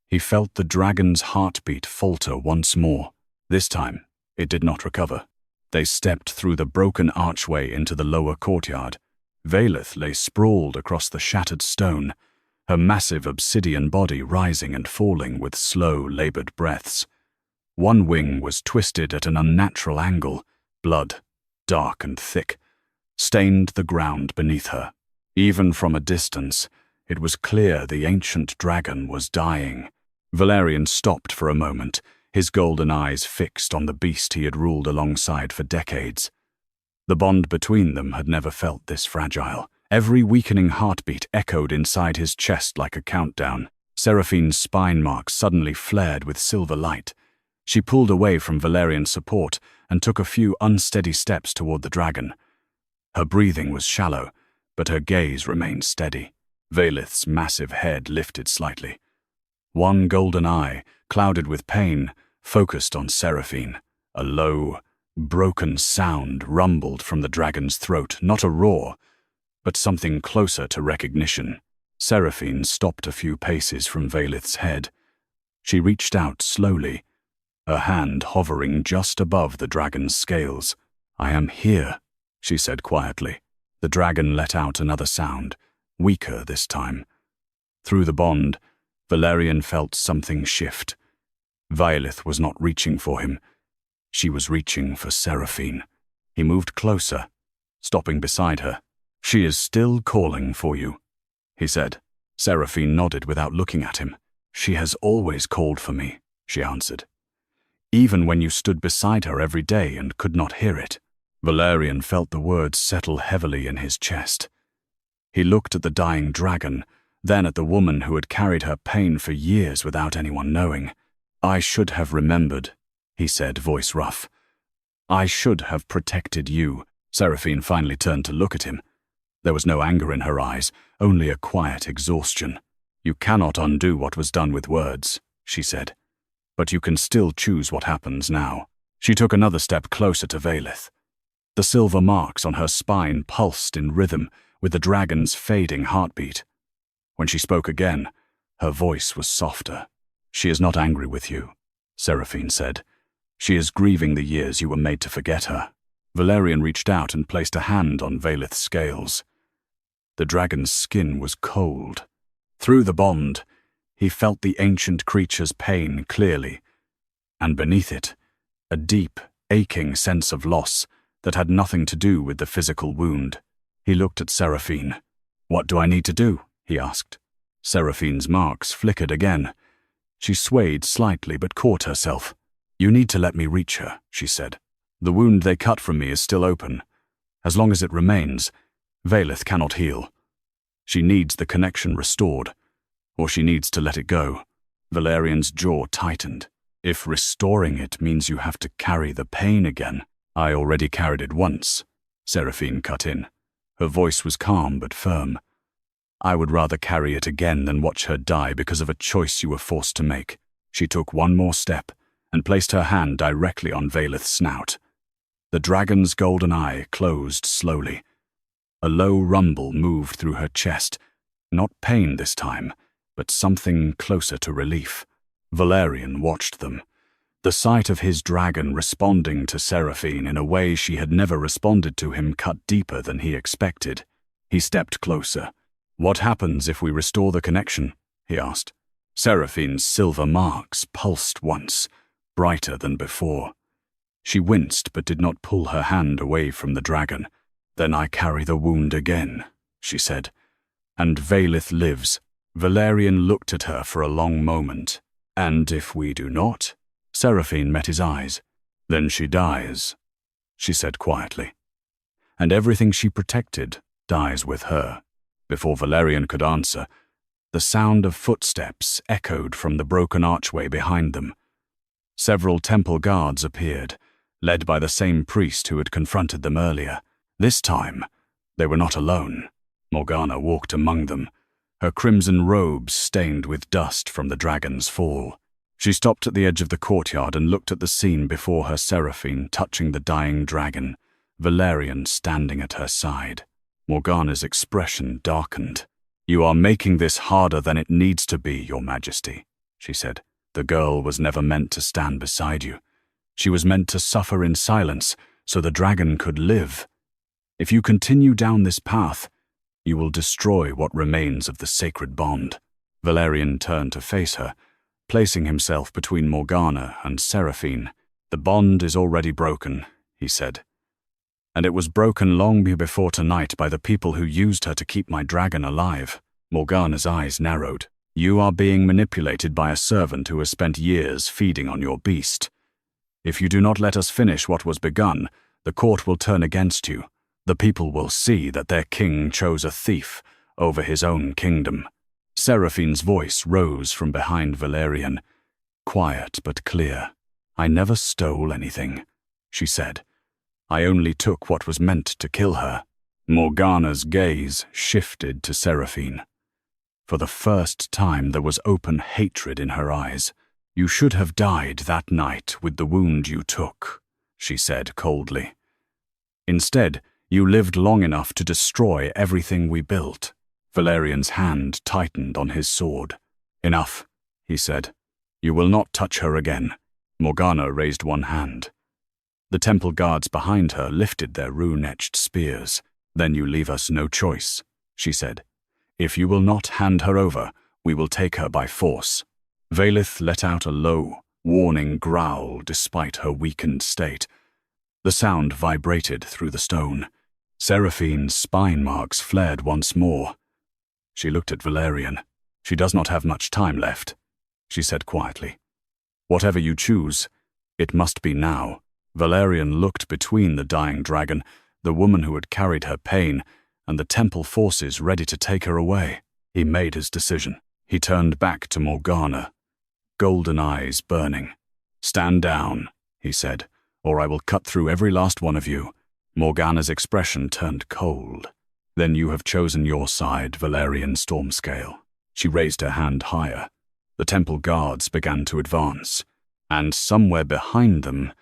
he felt the dragon's heartbeat falter once more. This time, it did not recover. They stepped through the broken archway into the lower courtyard. Vaelith lay sprawled across the shattered stone, her massive obsidian body rising and falling with slow, labored breaths. One wing was twisted at an unnatural angle. Blood, dark and thick, stained the ground beneath her. Even from a distance, it was clear the ancient dragon was dying. Valerian stopped for a moment, his golden eyes fixed on the beast he had ruled alongside for decades. The bond between them had never felt this fragile. Every weakening heartbeat echoed inside his chest like a countdown. Seraphine's spine marks suddenly flared with silver light. She pulled away from Valerian's support and took a few unsteady steps toward the dragon. Her breathing was shallow, but her gaze remained steady. Vaelith's massive head lifted slightly. One golden eye, clouded with pain, focused on Seraphine. A low, broken sound rumbled from the dragon's throat, not a roar, but something closer to recognition. Seraphine stopped a few paces from Vaelith's head. She reached out slowly, her hand hovering just above the dragon's scales. "I am here," she said quietly. The dragon let out another sound, weaker this time. Through the bond, Valerian felt something shift. Vaelith was not reaching for him. She was reaching for Seraphine. He moved closer, stopping beside her. "She is still calling for you," he said. Seraphine nodded without looking at him. "She has always called for me," she answered. "Even when you stood beside her every day and could not hear it." Valerian felt the words settle heavily in his chest. He looked at the dying dragon, then at the woman who had carried her pain for years without anyone knowing. "I should have remembered," he said, voice rough. "I should have protected you." Seraphine finally turned to look at him. There was no anger in her eyes, only a quiet exhaustion. "You cannot undo what was done with words," she said. "But you can still choose what happens now." She took another step closer to Vaelith. The silver marks on her spine pulsed in rhythm with the dragon's fading heartbeat. When she spoke again, her voice was softer. "She is not angry with you," Seraphine said. "She is grieving the years you were made to forget her." Valerian reached out and placed a hand on Vaelith's scales. The dragon's skin was cold. Through the bond, he felt the ancient creature's pain clearly, and beneath it, a deep, aching sense of loss that had nothing to do with the physical wound. He looked at Seraphine. "What do I need to do?" he asked. Seraphine's marks flickered again. She swayed slightly but caught herself. "You need to let me reach her," she said. "The wound they cut from me is still open. As long as it remains, Vaelith cannot heal. She needs the connection restored, or she needs to let it go." Valerian's jaw tightened. "If restoring it means you have to carry the pain again." "I already carried it once," Seraphine cut in. Her voice was calm but firm. "I would rather carry it again than watch her die because of a choice you were forced to make." She took one more step and placed her hand directly on Vaelith's snout. The dragon's golden eye closed slowly. A low rumble moved through her chest, not pain this time, but something closer to relief. Valerian watched them. The sight of his dragon responding to Seraphine in a way she had never responded to him cut deeper than he expected. He stepped closer. "What happens if we restore the connection?" he asked. Seraphine's silver marks pulsed once, brighter than before. She winced but did not pull her hand away from the dragon. "Then I carry the wound again," she said. "And Vaelith lives." Valerian looked at her for a long moment. "And if we do not?" Seraphine met his eyes. "Then she dies," she said quietly. "And everything she protected dies with her." Before Valerian could answer, the sound of footsteps echoed from the broken archway behind them. Several temple guards appeared, led by the same priest who had confronted them earlier. This time, they were not alone. Morgana walked among them, her crimson robes stained with dust from the dragon's fall. She stopped at the edge of the courtyard and looked at the scene before her, Seraphine touching the dying dragon, Valerian standing at her side. Morgana's expression darkened. "You are making this harder than it needs to be, Your Majesty," she said. "The girl was never meant to stand beside you. She was meant to suffer in silence, so the dragon could live. If you continue down this path, you will destroy what remains of the sacred bond." Valerian turned to face her, placing himself between Morgana and Seraphine. "The bond is already broken," he said. "And it was broken long before tonight by the people who used her to keep my dragon alive." Morgana's eyes narrowed. "You are being manipulated by a servant who has spent years feeding on your beast. If you do not let us finish what was begun, the court will turn against you. The people will see that their king chose a thief over his own kingdom." Seraphine's voice rose from behind Valerian, quiet but clear. "I never stole anything," she said. "I only took what was meant to kill her." Morgana's gaze shifted to Seraphine. For the first time there was open hatred in her eyes. "You should have died that night with the wound you took," she said coldly. "Instead, you lived long enough to destroy everything we built." Valerian's hand tightened on his sword. "Enough," he said. "You will not touch her again." Morgana raised one hand. The temple guards behind her lifted their rune-etched spears. "Then you leave us no choice," she said. "If you will not hand her over, we will take her by force." Vaelith let out a low, warning growl despite her weakened state. The sound vibrated through the stone. Seraphine's spine marks flared once more. She looked at Valerian. "She does not have much time left," she said quietly. "Whatever you choose, it must be now." Valerian looked between the dying dragon, the woman who had carried her pain, and the temple forces ready to take her away. He made his decision. He turned back to Morgana, golden eyes burning. "Stand down," he said, "or I will cut through every last one of you." Morgana's expression turned cold. "Then you have chosen your side, Valerian Stormscale." She raised her hand higher. The temple guards began to advance, and somewhere behind them,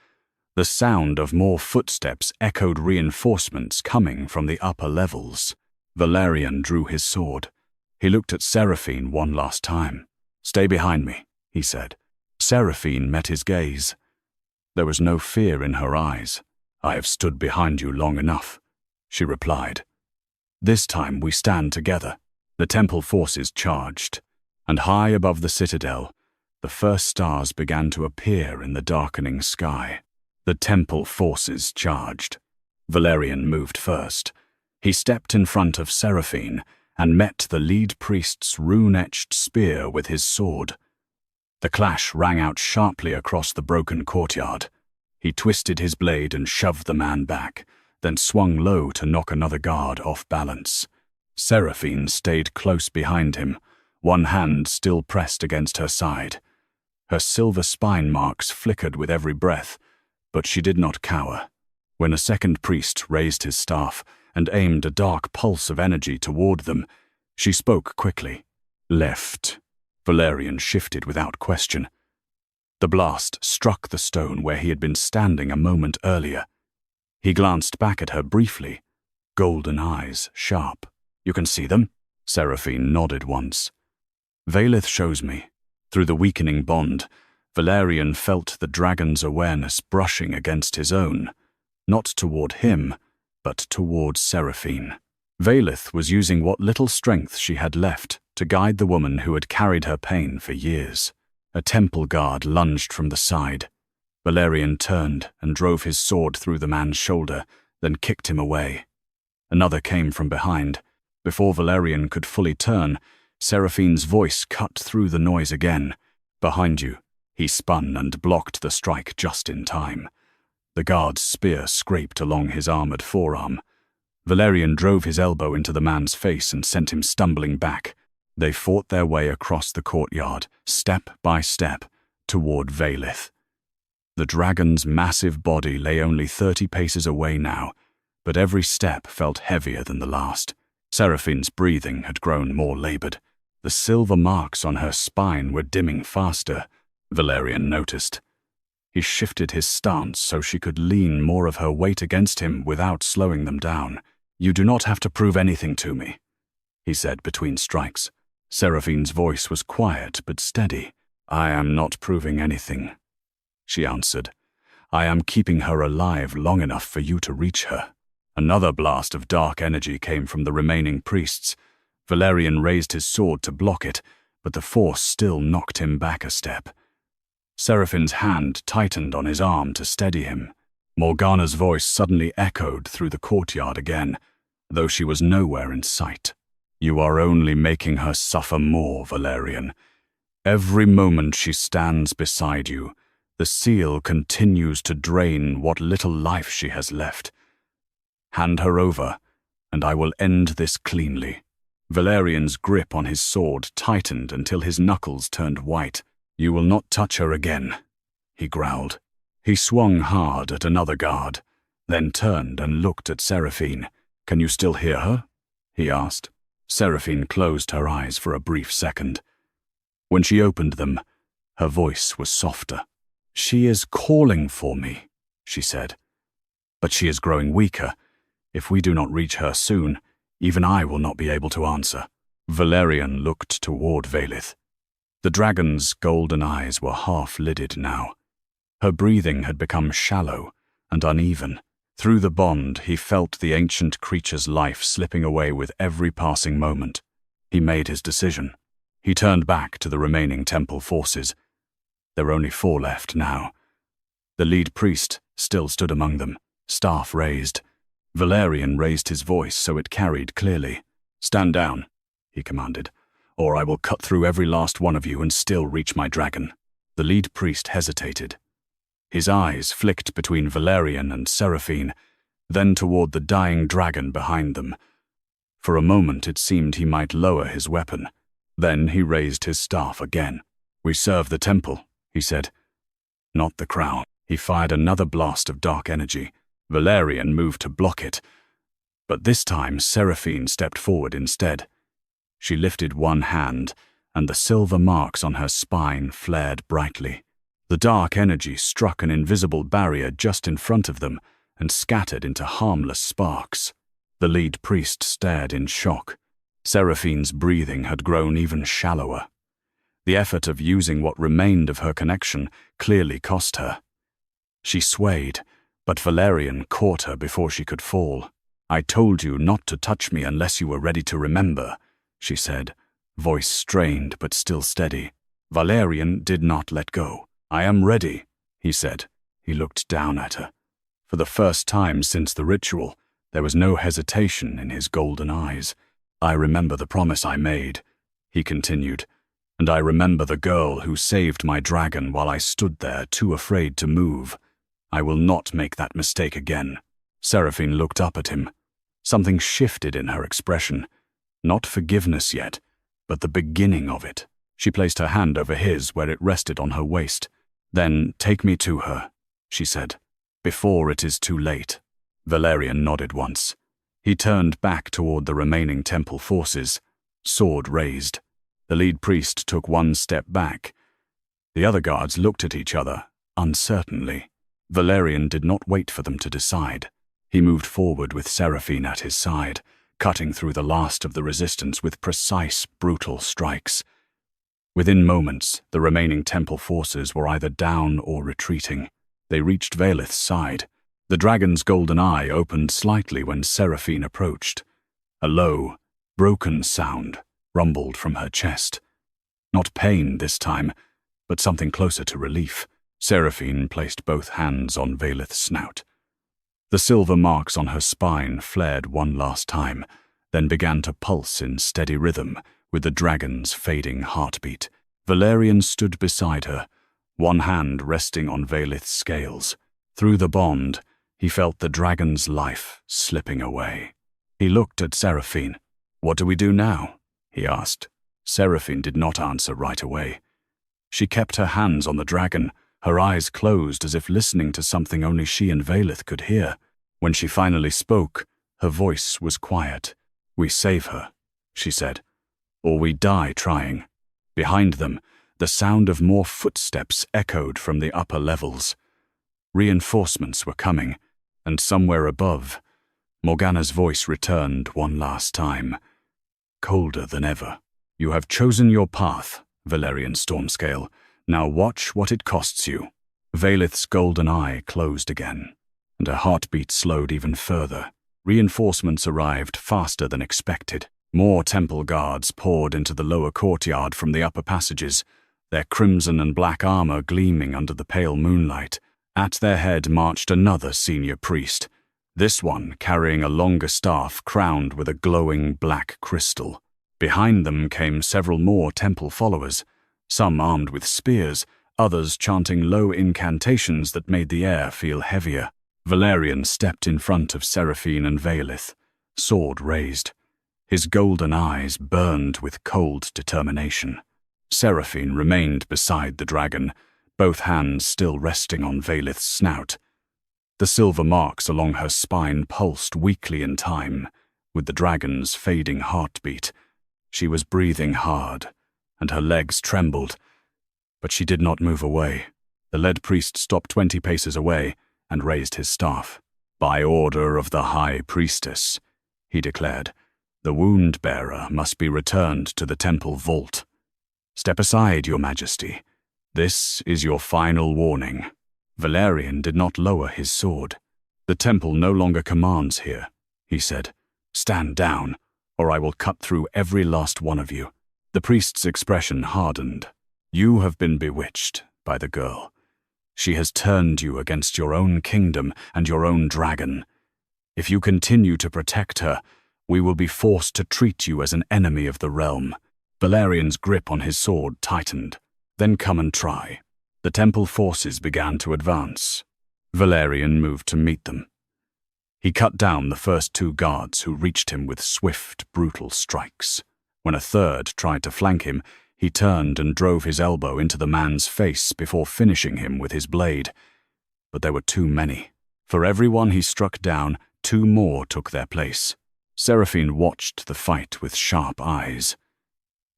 the sound of more footsteps echoed reinforcements coming from the upper levels. Valerian drew his sword. He looked at Seraphine one last time. "Stay behind me," he said. Seraphine met his gaze. There was no fear in her eyes. "I have stood behind you long enough," she replied. "This time we stand together." The temple forces charged, and high above the citadel, the first stars began to appear in the darkening sky. The temple forces charged. Valerian moved first. He stepped in front of Seraphine and met the lead priest's rune-etched spear with his sword. The clash rang out sharply across the broken courtyard. He twisted his blade and shoved the man back, then swung low to knock another guard off balance. Seraphine stayed close behind him, one hand still pressed against her side. Her silver spine marks flickered with every breath, but she did not cower. When a second priest raised his staff and aimed a dark pulse of energy toward them, she spoke quickly. "Left." Valerian shifted without question. The blast struck the stone where he had been standing a moment earlier. He glanced back at her briefly, golden eyes sharp. "You can see them?" Seraphine nodded once. "Vaelith shows me." Through the weakening bond, Valerian felt the dragon's awareness brushing against his own, not toward him, but toward Seraphine. Vaelith was using what little strength she had left to guide the woman who had carried her pain for years. A temple guard lunged from the side. Valerian turned and drove his sword through the man's shoulder, then kicked him away. Another came from behind. Before Valerian could fully turn, Seraphine's voice cut through the noise again. "Behind you." He spun and blocked the strike just in time. The guard's spear scraped along his armored forearm. Valerian drove his elbow into the man's face and sent him stumbling back. They fought their way across the courtyard, step by step, toward Vaelith. The dragon's massive body lay only 30 paces away now, but every step felt heavier than the last. Seraphine's breathing had grown more labored. The silver marks on her spine were dimming faster, Valerian noticed. He shifted his stance so she could lean more of her weight against him without slowing them down. "You do not have to prove anything to me," he said between strikes. Seraphine's voice was quiet but steady. "I am not proving anything," she answered. I am keeping her alive long enough for you to reach her." Another blast of dark energy came from the remaining priests. Valerian raised his sword to block it, but the force still knocked him back a step. Seraphine's hand tightened on his arm to steady him. Morgana's voice suddenly echoed through the courtyard again, though she was nowhere in sight. "You are only making her suffer more, Valerian. Every moment she stands beside you, the seal continues to drain what little life she has left. Hand her over, and I will end this cleanly." Valerian's grip on his sword tightened until his knuckles turned white. "You will not touch her again," he growled. He swung hard at another guard, then turned and looked at Seraphine. "Can you still hear her?" he asked. Seraphine closed her eyes for a brief second. When she opened them, her voice was softer. "She is calling for me," she said. "But she is growing weaker. If we do not reach her soon, even I will not be able to answer." Valerian looked toward Vaelith. The dragon's golden eyes were half-lidded now. Her breathing had become shallow and uneven. Through the bond, he felt the ancient creature's life slipping away with every passing moment. He made his decision. He turned back to the remaining temple forces. There were only 4 left now. The lead priest still stood among them, staff raised. Valerian raised his voice so it carried clearly. "Stand down," he commanded, "or I will cut through every last one of you and still reach my dragon." The lead priest hesitated. His eyes flicked between Valerian and Seraphine, then toward the dying dragon behind them. For a moment it seemed he might lower his weapon. Then he raised his staff again. "We serve the temple," he said, "not the crown." He fired another blast of dark energy. Valerian moved to block it, but this time Seraphine stepped forward instead. She lifted one hand, and the silver marks on her spine flared brightly. The dark energy struck an invisible barrier just in front of them and scattered into harmless sparks. The lead priest stared in shock. Seraphine's breathing had grown even shallower. The effort of using what remained of her connection clearly cost her. She swayed, but Valerian caught her before she could fall. "I told you not to touch me unless you were ready to remember," she said, voice strained but still steady. Valerian did not let go. "I am ready," he said. He looked down at her. For the first time since the ritual, there was no hesitation in his golden eyes. "I remember the promise I made," he continued, "and I remember the girl who saved my dragon while I stood there too afraid to move. I will not make that mistake again." Seraphine looked up at him. Something shifted in her expression. Not forgiveness yet, but the beginning of it. She placed her hand over his where it rested on her waist. "Then take me to her," she said, "before it is too late." Valerian nodded once. He turned back toward the remaining temple forces, sword raised. The lead priest took one step back. The other guards looked at each other, uncertainly. Valerian did not wait for them to decide. He moved forward with Seraphine at his side, cutting through the last of the resistance with precise, brutal strikes. Within moments, the remaining temple forces were either down or retreating. They reached Vaelith's side. The dragon's golden eye opened slightly when Seraphine approached. A low, broken sound rumbled from her chest. Not pain this time, but something closer to relief. Seraphine placed both hands on Vaelith's snout. The silver marks on her spine flared one last time, then began to pulse in steady rhythm with the dragon's fading heartbeat. Valerian stood beside her, one hand resting on Vaelith's scales. Through the bond, he felt the dragon's life slipping away. He looked at Seraphine. "What do we do now?" he asked. Seraphine did not answer right away. She kept her hands on the dragon, her eyes closed as if listening to something only she and Vaelith could hear. When she finally spoke, her voice was quiet. "We save her," she said, "or we die trying." Behind them, the sound of more footsteps echoed from the upper levels. Reinforcements were coming, and somewhere above, Morgana's voice returned one last time, colder than ever. "You have chosen your path, Valerian Stormscale. Now watch what it costs you." Vaelith's golden eye closed again, and her heartbeat slowed even further. Reinforcements arrived faster than expected. More temple guards poured into the lower courtyard from the upper passages, their crimson and black armor gleaming under the pale moonlight. At their head marched another senior priest, this one carrying a longer staff crowned with a glowing black crystal. Behind them came several more temple followers, some armed with spears, others chanting low incantations that made the air feel heavier. Valerian stepped in front of Seraphine and Vaelith, sword raised. His golden eyes burned with cold determination. Seraphine remained beside the dragon, both hands still resting on Vaelith's snout. The silver marks along her spine pulsed weakly in time, with the dragon's fading heartbeat. She was breathing hard, and her legs trembled, but she did not move away. The lead priest stopped 20 paces away and raised his staff. "By order of the High Priestess," he declared, "the wound-bearer must be returned to the temple vault. Step aside, Your Majesty. This is your final warning." Valerian did not lower his sword. "The temple no longer commands here," he said. "Stand down, or I will cut through every last one of you." The priest's expression hardened. "You have been bewitched by the girl. She has turned you against your own kingdom and your own dragon. If you continue to protect her, we will be forced to treat you as an enemy of the realm." Valerian's grip on his sword tightened. "Then come and try." The temple forces began to advance. Valerian moved to meet them. He cut down the first 2 guards who reached him with swift, brutal strikes. When a third tried to flank him, he turned and drove his elbow into the man's face before finishing him with his blade. But there were too many. For every one he struck down, 2 more took their place. Seraphine watched the fight with sharp eyes.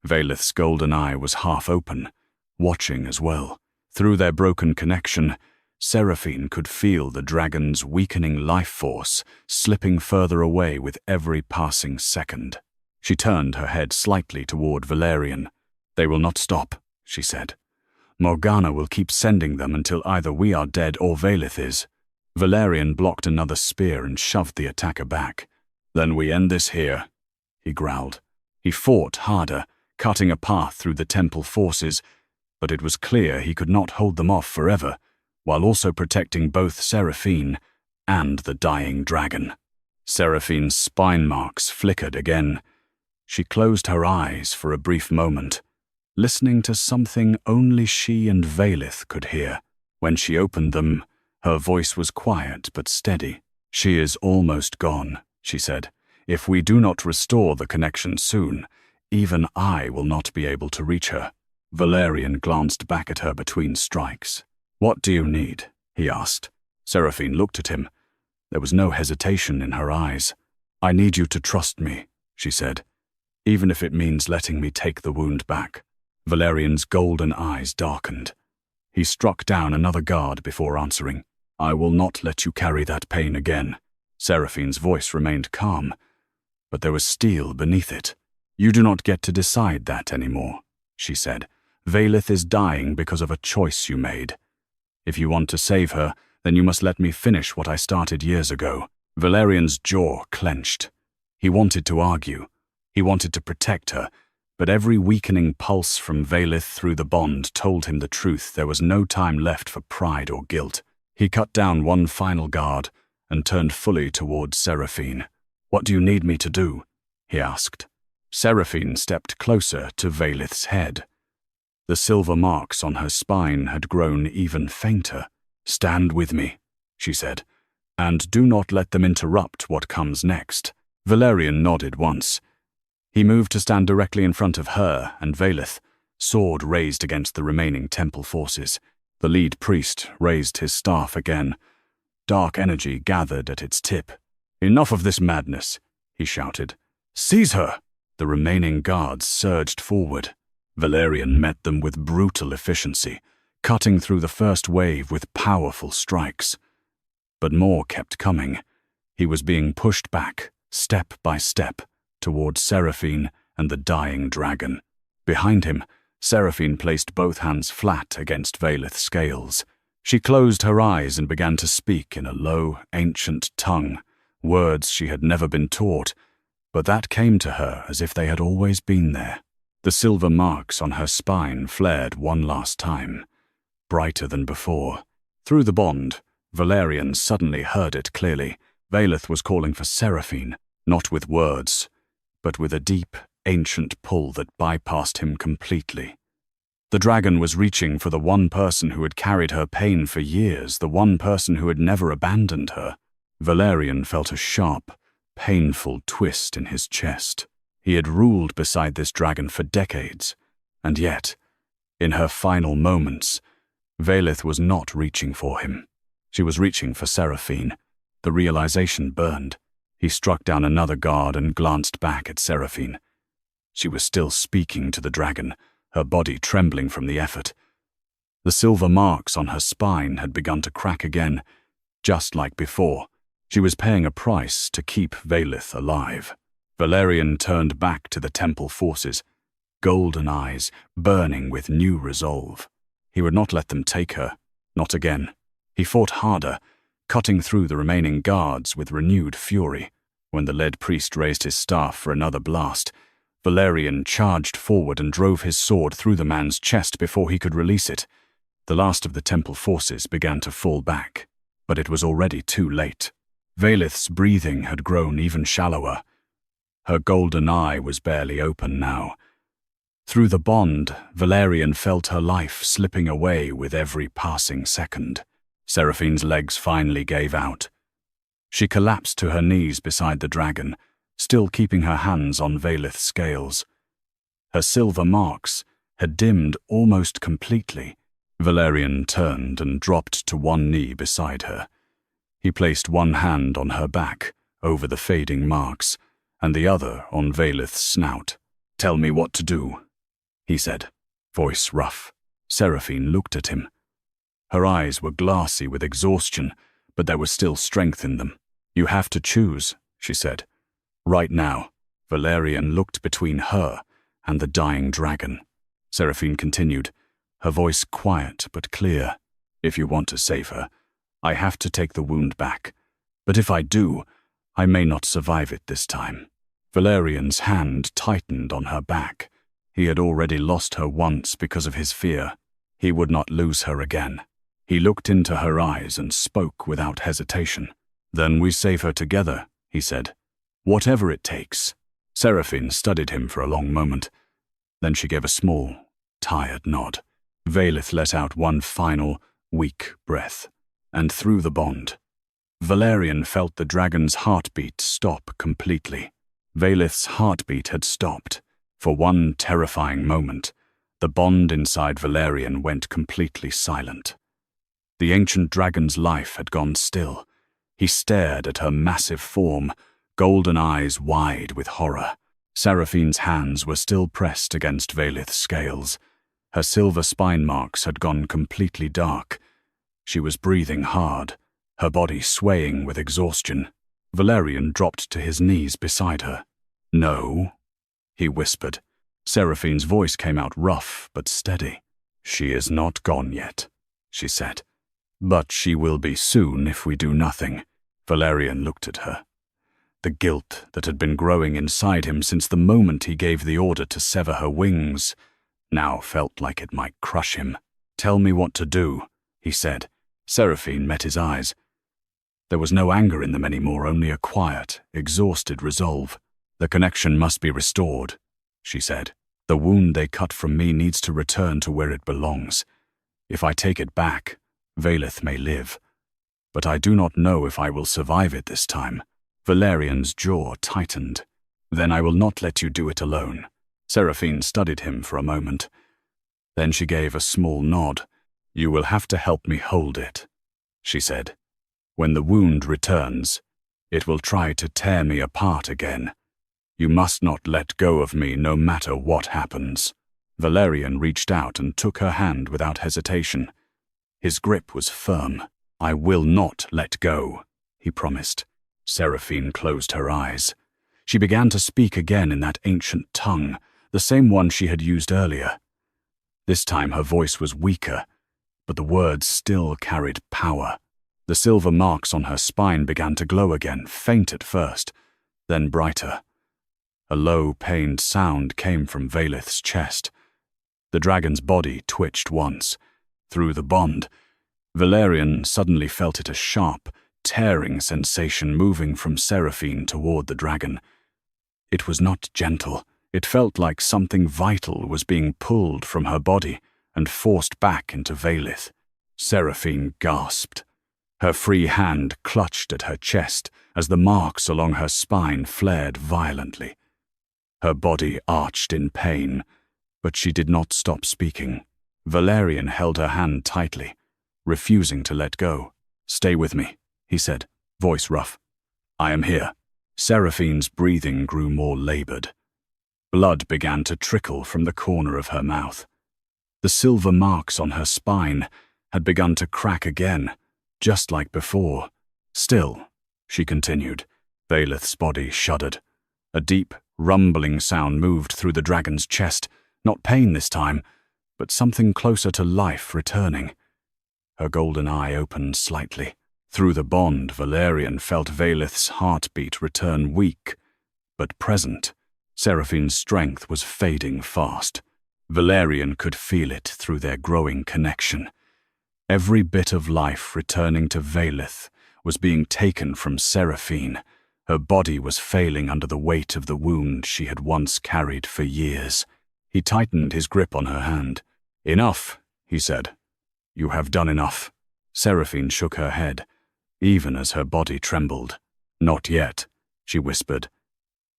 Vaelith's golden eye was half open, watching as well. Through their broken connection, Seraphine could feel the dragon's weakening life force slipping further away with every passing second. She turned her head slightly toward Valerian. "They will not stop," she said. "Morgana will keep sending them until either we are dead or Vaelith is." Valerian blocked another spear and shoved the attacker back. "Then we end this here," he growled. He fought harder, cutting a path through the temple forces, but it was clear he could not hold them off forever, while also protecting both Seraphine and the dying dragon. Seraphine's spine marks flickered again. She closed her eyes for a brief moment, listening to something only she and Vaelith could hear. When she opened them, her voice was quiet but steady. "She is almost gone," she said. "If we do not restore the connection soon, even I will not be able to reach her." Valerian glanced back at her between strikes. "What do you need?" he asked. Seraphine looked at him. There was no hesitation in her eyes. "I need you to trust me," she said, "even if it means letting me take the wound back." Valerian's golden eyes darkened. He struck down another guard before answering. "I will not let you carry that pain again." Seraphine's voice remained calm, but there was steel beneath it. "You do not get to decide that anymore," she said. "Vaelith is dying because of a choice you made. If you want to save her, then you must let me finish what I started years ago." Valerian's jaw clenched. He wanted to argue. He wanted to protect her, but every weakening pulse from Vaelith through the bond told him the truth. There was no time left for pride or guilt. He cut down one final guard and turned fully towards Seraphine. "What do you need me to do?" he asked. Seraphine stepped closer to Vaelith's head. The silver marks on her spine had grown even fainter. "Stand with me," she said, "and do not let them interrupt what comes next." Valerian nodded once. He moved to stand directly in front of her and Vaelith, sword raised against the remaining temple forces. The lead priest raised his staff again. Dark energy gathered at its tip. "Enough of this madness," he shouted. "Seize her!" The remaining guards surged forward. Valerian met them with brutal efficiency, cutting through the first wave with powerful strikes. But more kept coming. He was being pushed back, step by step, towards Seraphine and the dying dragon. Behind him, Seraphine placed both hands flat against Vaelith's scales. She closed her eyes and began to speak in a low, ancient tongue, words she had never been taught, but that came to her as if they had always been there. The silver marks on her spine flared one last time, brighter than before. Through the bond, Valerian suddenly heard it clearly. Vaelith was calling for Seraphine, not with words, but with a deep, ancient pull that bypassed him completely. The dragon was reaching for the one person who had carried her pain for years, the one person who had never abandoned her. Valerian felt a sharp, painful twist in his chest. He had ruled beside this dragon for decades, and yet, in her final moments, Vaelith was not reaching for him. She was reaching for Seraphine. The realization burned. He struck down another guard and glanced back at Seraphine. She was still speaking to the dragon, her body trembling from the effort. The silver marks on her spine had begun to crack again, just like before. She was paying a price to keep Vaelith alive. Valerian turned back to the temple forces, golden eyes burning with new resolve. He would not let them take her, not again. He fought harder, cutting through the remaining guards with renewed fury. When the lead priest raised his staff for another blast, Valerian charged forward and drove his sword through the man's chest before he could release it. The last of the temple forces began to fall back, but it was already too late. Vaelith's breathing had grown even shallower. Her golden eye was barely open now. Through the bond, Valerian felt her life slipping away with every passing second. Seraphine's legs finally gave out. She collapsed to her knees beside the dragon, still keeping her hands on Vaelith's scales. Her silver marks had dimmed almost completely. Valerian turned and dropped to one knee beside her. He placed one hand on her back, over the fading marks, and the other on Vaelith's snout. "Tell me what to do," he said, voice rough. Seraphine looked at him. Her eyes were glassy with exhaustion, but there was still strength in them. "You have to choose," she said. "Right now." Valerian looked between her and the dying dragon. Seraphine continued, her voice quiet but clear. "If you want to save her, I have to take the wound back. But if I do, I may not survive it this time." Valerian's hand tightened on her back. He had already lost her once because of his fear. He would not lose her again. He looked into her eyes and spoke without hesitation. "Then we save her together," he said. "Whatever it takes." Seraphine studied him for a long moment. Then she gave a small, tired nod. Vaelith let out one final, weak breath, and through the bond, Valerian felt the dragon's heartbeat stop completely. Vaelith's heartbeat had stopped. For one terrifying moment, the bond inside Valerian went completely silent. The ancient dragon's life had gone still. He stared at her massive form, golden eyes wide with horror. Seraphine's hands were still pressed against Vaelith's scales. Her silver spine marks had gone completely dark. She was breathing hard, her body swaying with exhaustion. Valerian dropped to his knees beside her. "No," he whispered. Seraphine's voice came out rough but steady. "She is not gone yet," she said. "But she will be soon if we do nothing." Valerian looked at her. The guilt that had been growing inside him since the moment he gave the order to sever her wings now felt like it might crush him. "Tell me what to do," he said. Seraphine met his eyes. There was no anger in them anymore, only a quiet, exhausted resolve. "The connection must be restored," she said. "The wound they cut from me needs to return to where it belongs. If I take it back, Vaelith may live. But I do not know if I will survive it this time." Valerian's jaw tightened. "Then I will not let you do it alone." Seraphine studied him for a moment. Then she gave a small nod. "You will have to help me hold it," she said. "When the wound returns, it will try to tear me apart again. You must not let go of me no matter what happens." Valerian reached out and took her hand without hesitation. His grip was firm. "I will not let go," he promised. Seraphine closed her eyes. She began to speak again in that ancient tongue, the same one she had used earlier. This time her voice was weaker, but the words still carried power. The silver marks on her spine began to glow again, faint at first, then brighter. A low, pained sound came from Vaelith's chest. The dragon's body twitched once. Through the bond, Valerian suddenly felt it a sharp, tearing sensation moving from Seraphine toward the dragon. It was not gentle. It felt like something vital was being pulled from her body and forced back into Vaelith. Seraphine gasped. Her free hand clutched at her chest as the marks along her spine flared violently. Her body arched in pain, but she did not stop speaking. Valerian held her hand tightly, refusing to let go. "Stay with me," he said, voice rough. "I am here." Seraphine's breathing grew more labored. Blood began to trickle from the corner of her mouth. The silver marks on her spine had begun to crack again, just like before. "Still," she continued. Vaelith's body shuddered. A deep, rumbling sound moved through the dragon's chest, not pain this time, but something closer to life returning. Her golden eye opened slightly. Through the bond, Valerian felt Vaelith's heartbeat return weak, but present. Seraphine's strength was fading fast. Valerian could feel it through their growing connection. Every bit of life returning to Vaelith was being taken from Seraphine. Her body was failing under the weight of the wound she had once carried for years. He tightened his grip on her hand. "Enough," he said. "You have done enough." Seraphine shook her head, even as her body trembled. "Not yet," she whispered.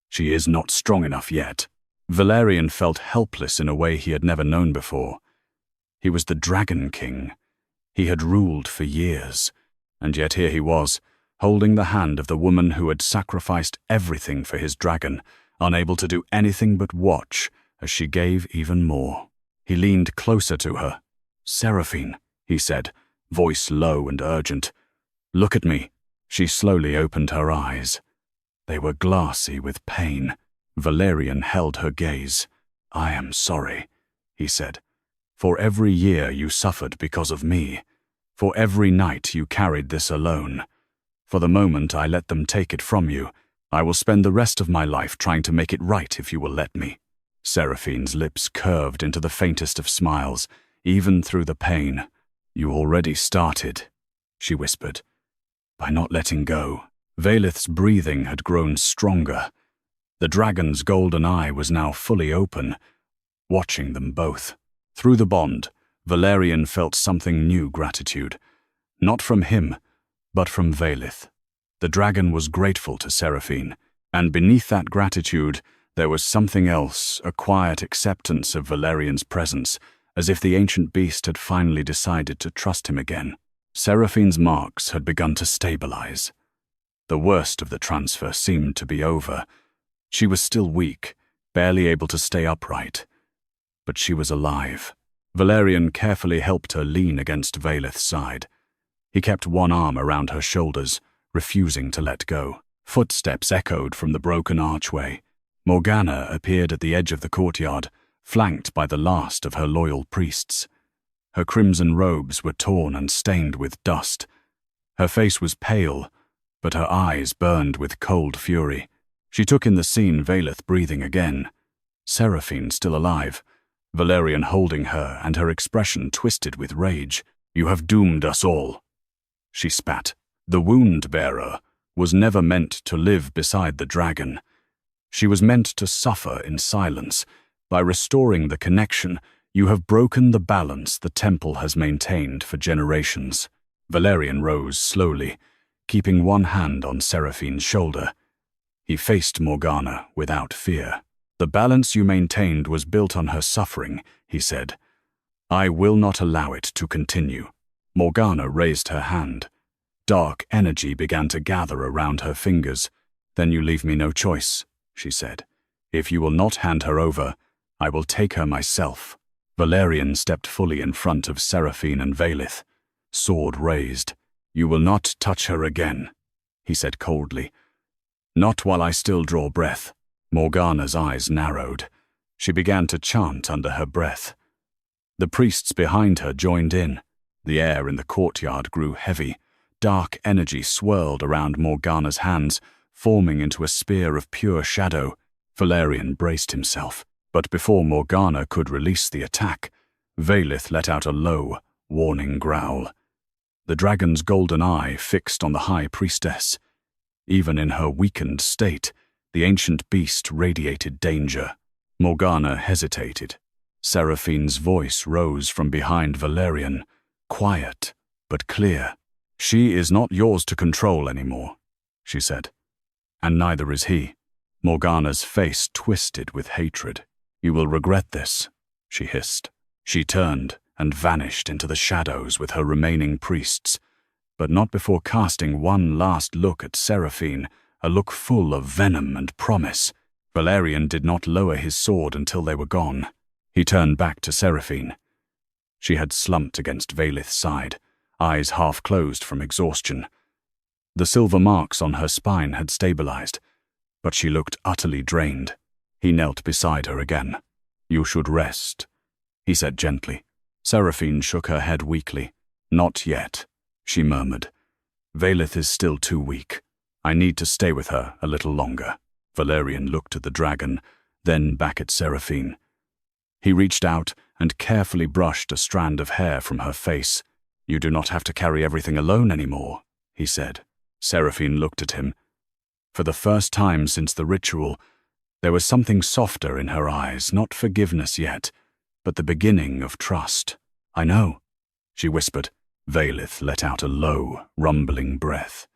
"She is not strong enough yet." Valerian felt helpless in a way he had never known before. He was the Dragon King. He had ruled for years, and yet here he was, holding the hand of the woman who had sacrificed everything for his dragon, unable to do anything but watch as she gave even more. He leaned closer to her. "Seraphine," he said, voice low and urgent. "Look at me." She slowly opened her eyes. They were glassy with pain. Valerian held her gaze. "I am sorry," he said, "for every year you suffered because of me, for every night you carried this alone. For the moment I let them take it from you, I will spend the rest of my life trying to make it right if you will let me." Seraphine's lips curved into the faintest of smiles, even through the pain. "You already started," she whispered, "by not letting go." Vaelith's breathing had grown stronger. The dragon's golden eye was now fully open, watching them both. Through the bond, Valerian felt something new gratitude. Not from him, but from Vaelith. The dragon was grateful to Seraphine, and beneath that gratitude there was something else, a quiet acceptance of Valerian's presence, as if the ancient beast had finally decided to trust him again. Seraphine's marks had begun to stabilize. The worst of the transfer seemed to be over. She was still weak, barely able to stay upright. But she was alive. Valerian carefully helped her lean against Vaelith's side. He kept one arm around her shoulders, refusing to let go. Footsteps echoed from the broken archway. Morgana appeared at the edge of the courtyard, flanked by the last of her loyal priests. Her crimson robes were torn and stained with dust. Her face was pale, but her eyes burned with cold fury. She took in the scene, Vaelith breathing again. Seraphine still alive, Valerian holding her and her expression twisted with rage. "You have doomed us all," she spat. The wound-bearer was never meant to live beside the dragon. She was meant to suffer in silence. By restoring the connection, you have broken the balance the temple has maintained for generations. Valerian rose slowly, keeping one hand on Seraphine's shoulder. He faced Morgana without fear. "The balance you maintained was built on her suffering," he said. "I will not allow it to continue." Morgana raised her hand. Dark energy began to gather around her fingers. "Then you leave me no choice," she said. "If you will not hand her over, I will take her myself." Valerian stepped fully in front of Seraphine and Vaelith, sword raised. "You will not touch her again," he said coldly. "Not while I still draw breath." Morgana's eyes narrowed. She began to chant under her breath. The priests behind her joined in. The air in the courtyard grew heavy. Dark energy swirled around Morgana's hands, forming into a spear of pure shadow. Valerian braced himself, but before Morgana could release the attack, Vaelith let out a low, warning growl. The dragon's golden eye fixed on the High Priestess. Even in her weakened state, the ancient beast radiated danger. Morgana hesitated. Seraphine's voice rose from behind Valerian, quiet but clear. "She is not yours to control anymore," she said. "And neither is he." Morgana's face twisted with hatred. "You will regret this," she hissed. She turned and vanished into the shadows with her remaining priests, but not before casting one last look at Seraphine, a look full of venom and promise. Valerian did not lower his sword until they were gone. He turned back to Seraphine. She had slumped against Vaelith's side, eyes half closed from exhaustion. The silver marks on her spine had stabilized, but she looked utterly drained. He knelt beside her again. "You should rest," he said gently. Seraphine shook her head weakly. "Not yet," she murmured. "Vaelith is still too weak. I need to stay with her a little longer." Valerian looked at the dragon, then back at Seraphine. He reached out and carefully brushed a strand of hair from her face. "You do not have to carry everything alone anymore," he said. Seraphine looked at him. For the first time since the ritual, there was something softer in her eyes, not forgiveness yet, but the beginning of trust. "I know," she whispered. Vaelith let out a low, rumbling breath.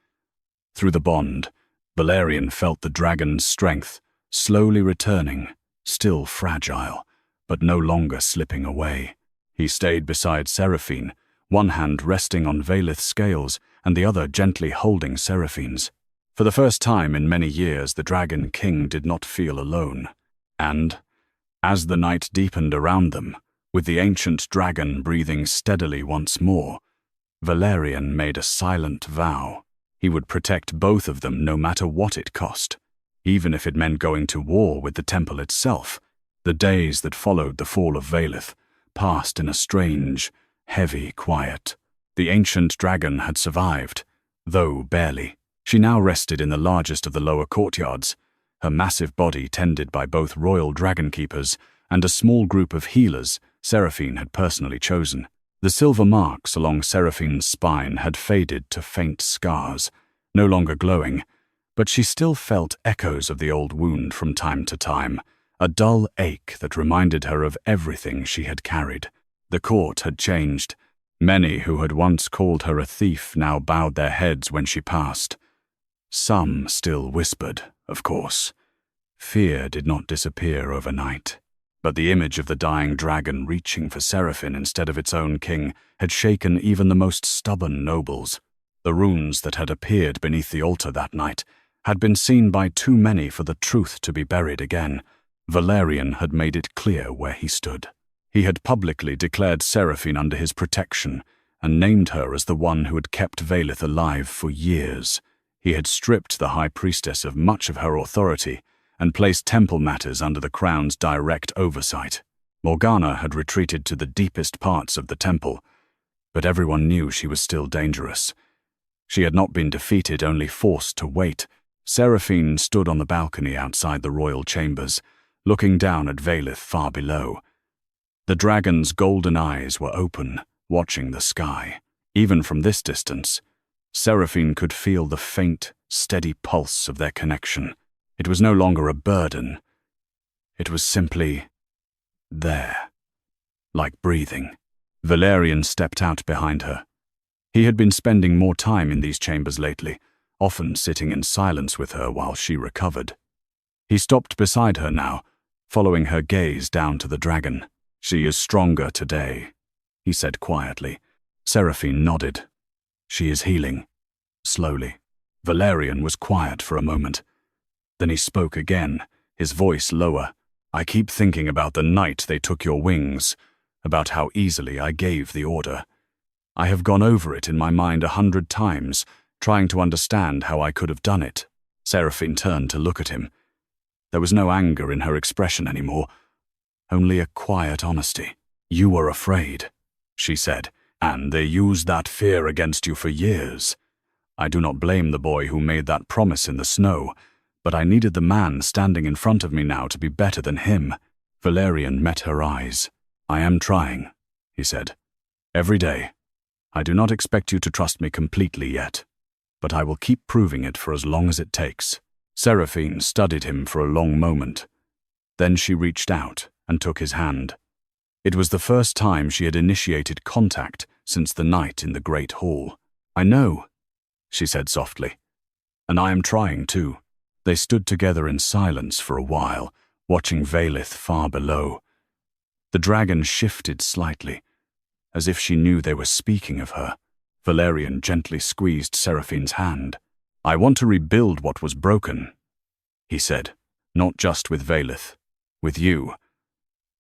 Through the bond, Valerian felt the dragon's strength, slowly returning, still fragile, but no longer slipping away. He stayed beside Seraphine, one hand resting on Vaelith's scales and the other gently holding Seraphine's. For the first time in many years, the Dragon King did not feel alone. And, as the night deepened around them, with the ancient dragon breathing steadily once more, Valerian made a silent vow. He would protect both of them no matter what it cost, even if it meant going to war with the temple itself. The days that followed the fall of Vaelith passed in a strange, heavy quiet. The ancient dragon had survived, though barely. She now rested in the largest of the lower courtyards, her massive body tended by both royal dragon keepers and a small group of healers Seraphine had personally chosen. The silver marks along Seraphine's spine had faded to faint scars, no longer glowing, but she still felt echoes of the old wound from time to time, a dull ache that reminded her of everything she had carried. The court had changed. Many who had once called her a thief now bowed their heads when she passed. Some still whispered, of course. Fear did not disappear overnight, but the image of the dying dragon reaching for Seraphine instead of its own king had shaken even the most stubborn nobles. The runes that had appeared beneath the altar that night had been seen by too many for the truth to be buried again. Valerian had made it clear where he stood. He had publicly declared Seraphine under his protection and named her as the one who had kept Vaelith alive for years. He had stripped the High Priestess of much of her authority and placed temple matters under the crown's direct oversight. Morgana had retreated to the deepest parts of the temple, but everyone knew she was still dangerous. She had not been defeated, only forced to wait. Seraphine stood on the balcony outside the royal chambers, looking down at Vaelith far below. The dragon's golden eyes were open, watching the sky. Even from this distance, Seraphine could feel the faint, steady pulse of their connection. It was no longer a burden. It was simply there, like breathing. Valerian stepped out behind her. He had been spending more time in these chambers lately, often sitting in silence with her while she recovered. He stopped beside her now, following her gaze down to the dragon. "She is stronger today," he said quietly. Seraphine nodded. "She is healing." Slowly. Valerian was quiet for a moment. Then he spoke again, his voice lower. "I keep thinking about the night they took your wings, about how easily I gave the order. I have gone over it in my mind 100 times, trying to understand how I could have done it." Seraphine turned to look at him. There was no anger in her expression anymore, only a quiet honesty. "You were afraid," she said, and they used that fear against you for years. I do not blame the boy who made that promise in the snow, but I needed the man standing in front of me now to be better than him. Valerian met her eyes. I am trying, he said. Every day. I do not expect you to trust me completely yet, but I will keep proving it for as long as it takes. Seraphine studied him for a long moment. Then she reached out and took his hand. It was the first time she had initiated contact since the night in the Great Hall. I know, she said softly, and I am trying too. They stood together in silence for a while, watching Vaelith far below. The dragon shifted slightly, as if she knew they were speaking of her. Valerian gently squeezed Seraphine's hand. I want to rebuild what was broken, he said, not just with Vaelith, with you.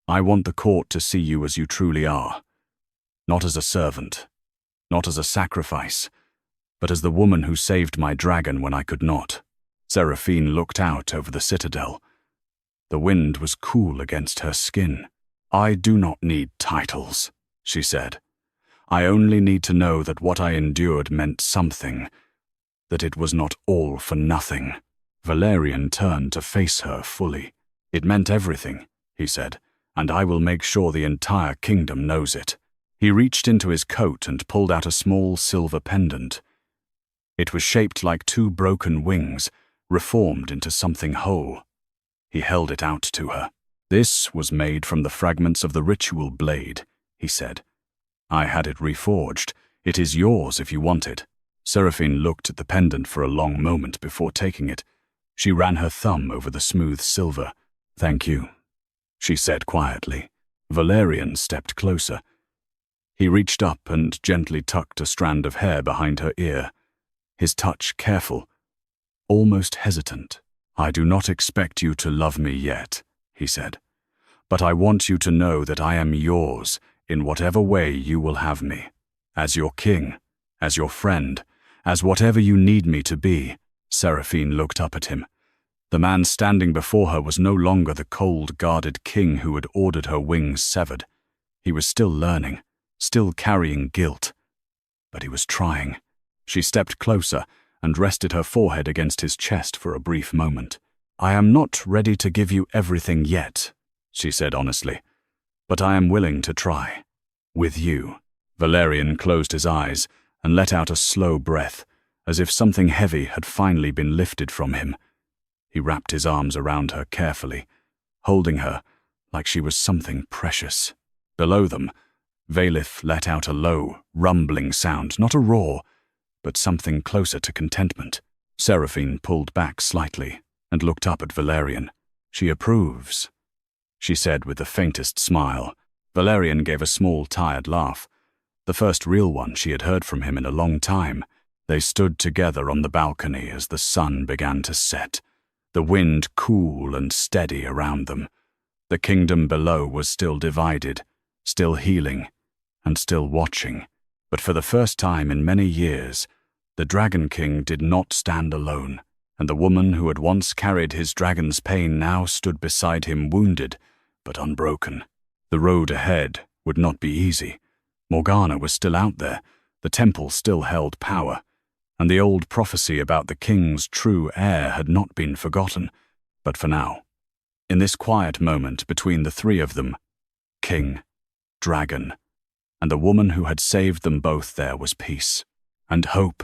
I want the court to see you as you truly are, not as a servant, not as a sacrifice, but as the woman who saved my dragon when I could not. Seraphine looked out over the citadel. The wind was cool against her skin. I do not need titles, she said. I only need to know that what I endured meant something, that it was not all for nothing. Valerian turned to face her fully. It meant everything, he said, and I will make sure the entire kingdom knows it. He reached into his coat and pulled out a small silver pendant. It was shaped like two broken wings, reformed into something whole. He held it out to her. This was made from the fragments of the ritual blade, he said. I had it reforged. It is yours if you want it. Seraphine looked at the pendant for a long moment before taking it. She ran her thumb over the smooth silver. Thank you, she said quietly. Valerian stepped closer. He reached up and gently tucked a strand of hair behind her ear, his touch careful, almost hesitant. I do not expect you to love me yet, he said, but I want you to know that I am yours in whatever way you will have me, as your king, as your friend, as whatever you need me to be. Seraphine looked up at him. The man standing before her was no longer the cold, guarded king who had ordered her wings severed. He was still learning, still carrying guilt, but he was trying. She stepped closer and rested her forehead against his chest for a brief moment. I am not ready to give you everything yet, she said honestly, but I am willing to try. With you. Valerian closed his eyes and let out a slow breath, as if something heavy had finally been lifted from him. He wrapped his arms around her carefully, holding her like she was something precious. Below them, Vaelith let out a low, rumbling sound, not a roar, but something closer to contentment. Seraphine pulled back slightly and looked up at Valerian. She approves, she said with the faintest smile. Valerian gave a small, tired laugh, the first real one she had heard from him in a long time. They stood together on the balcony as the sun began to set, the wind cool and steady around them. The kingdom below was still divided, still healing, and still watching. But for the first time in many years, the Dragon King did not stand alone, and the woman who had once carried his dragon's pain now stood beside him, wounded but unbroken. The road ahead would not be easy. Morgana was still out there, the temple still held power, and the old prophecy about the king's true heir had not been forgotten. But for now, in this quiet moment between the three of them, king, dragon, and the woman who had saved them both, there was peace and hope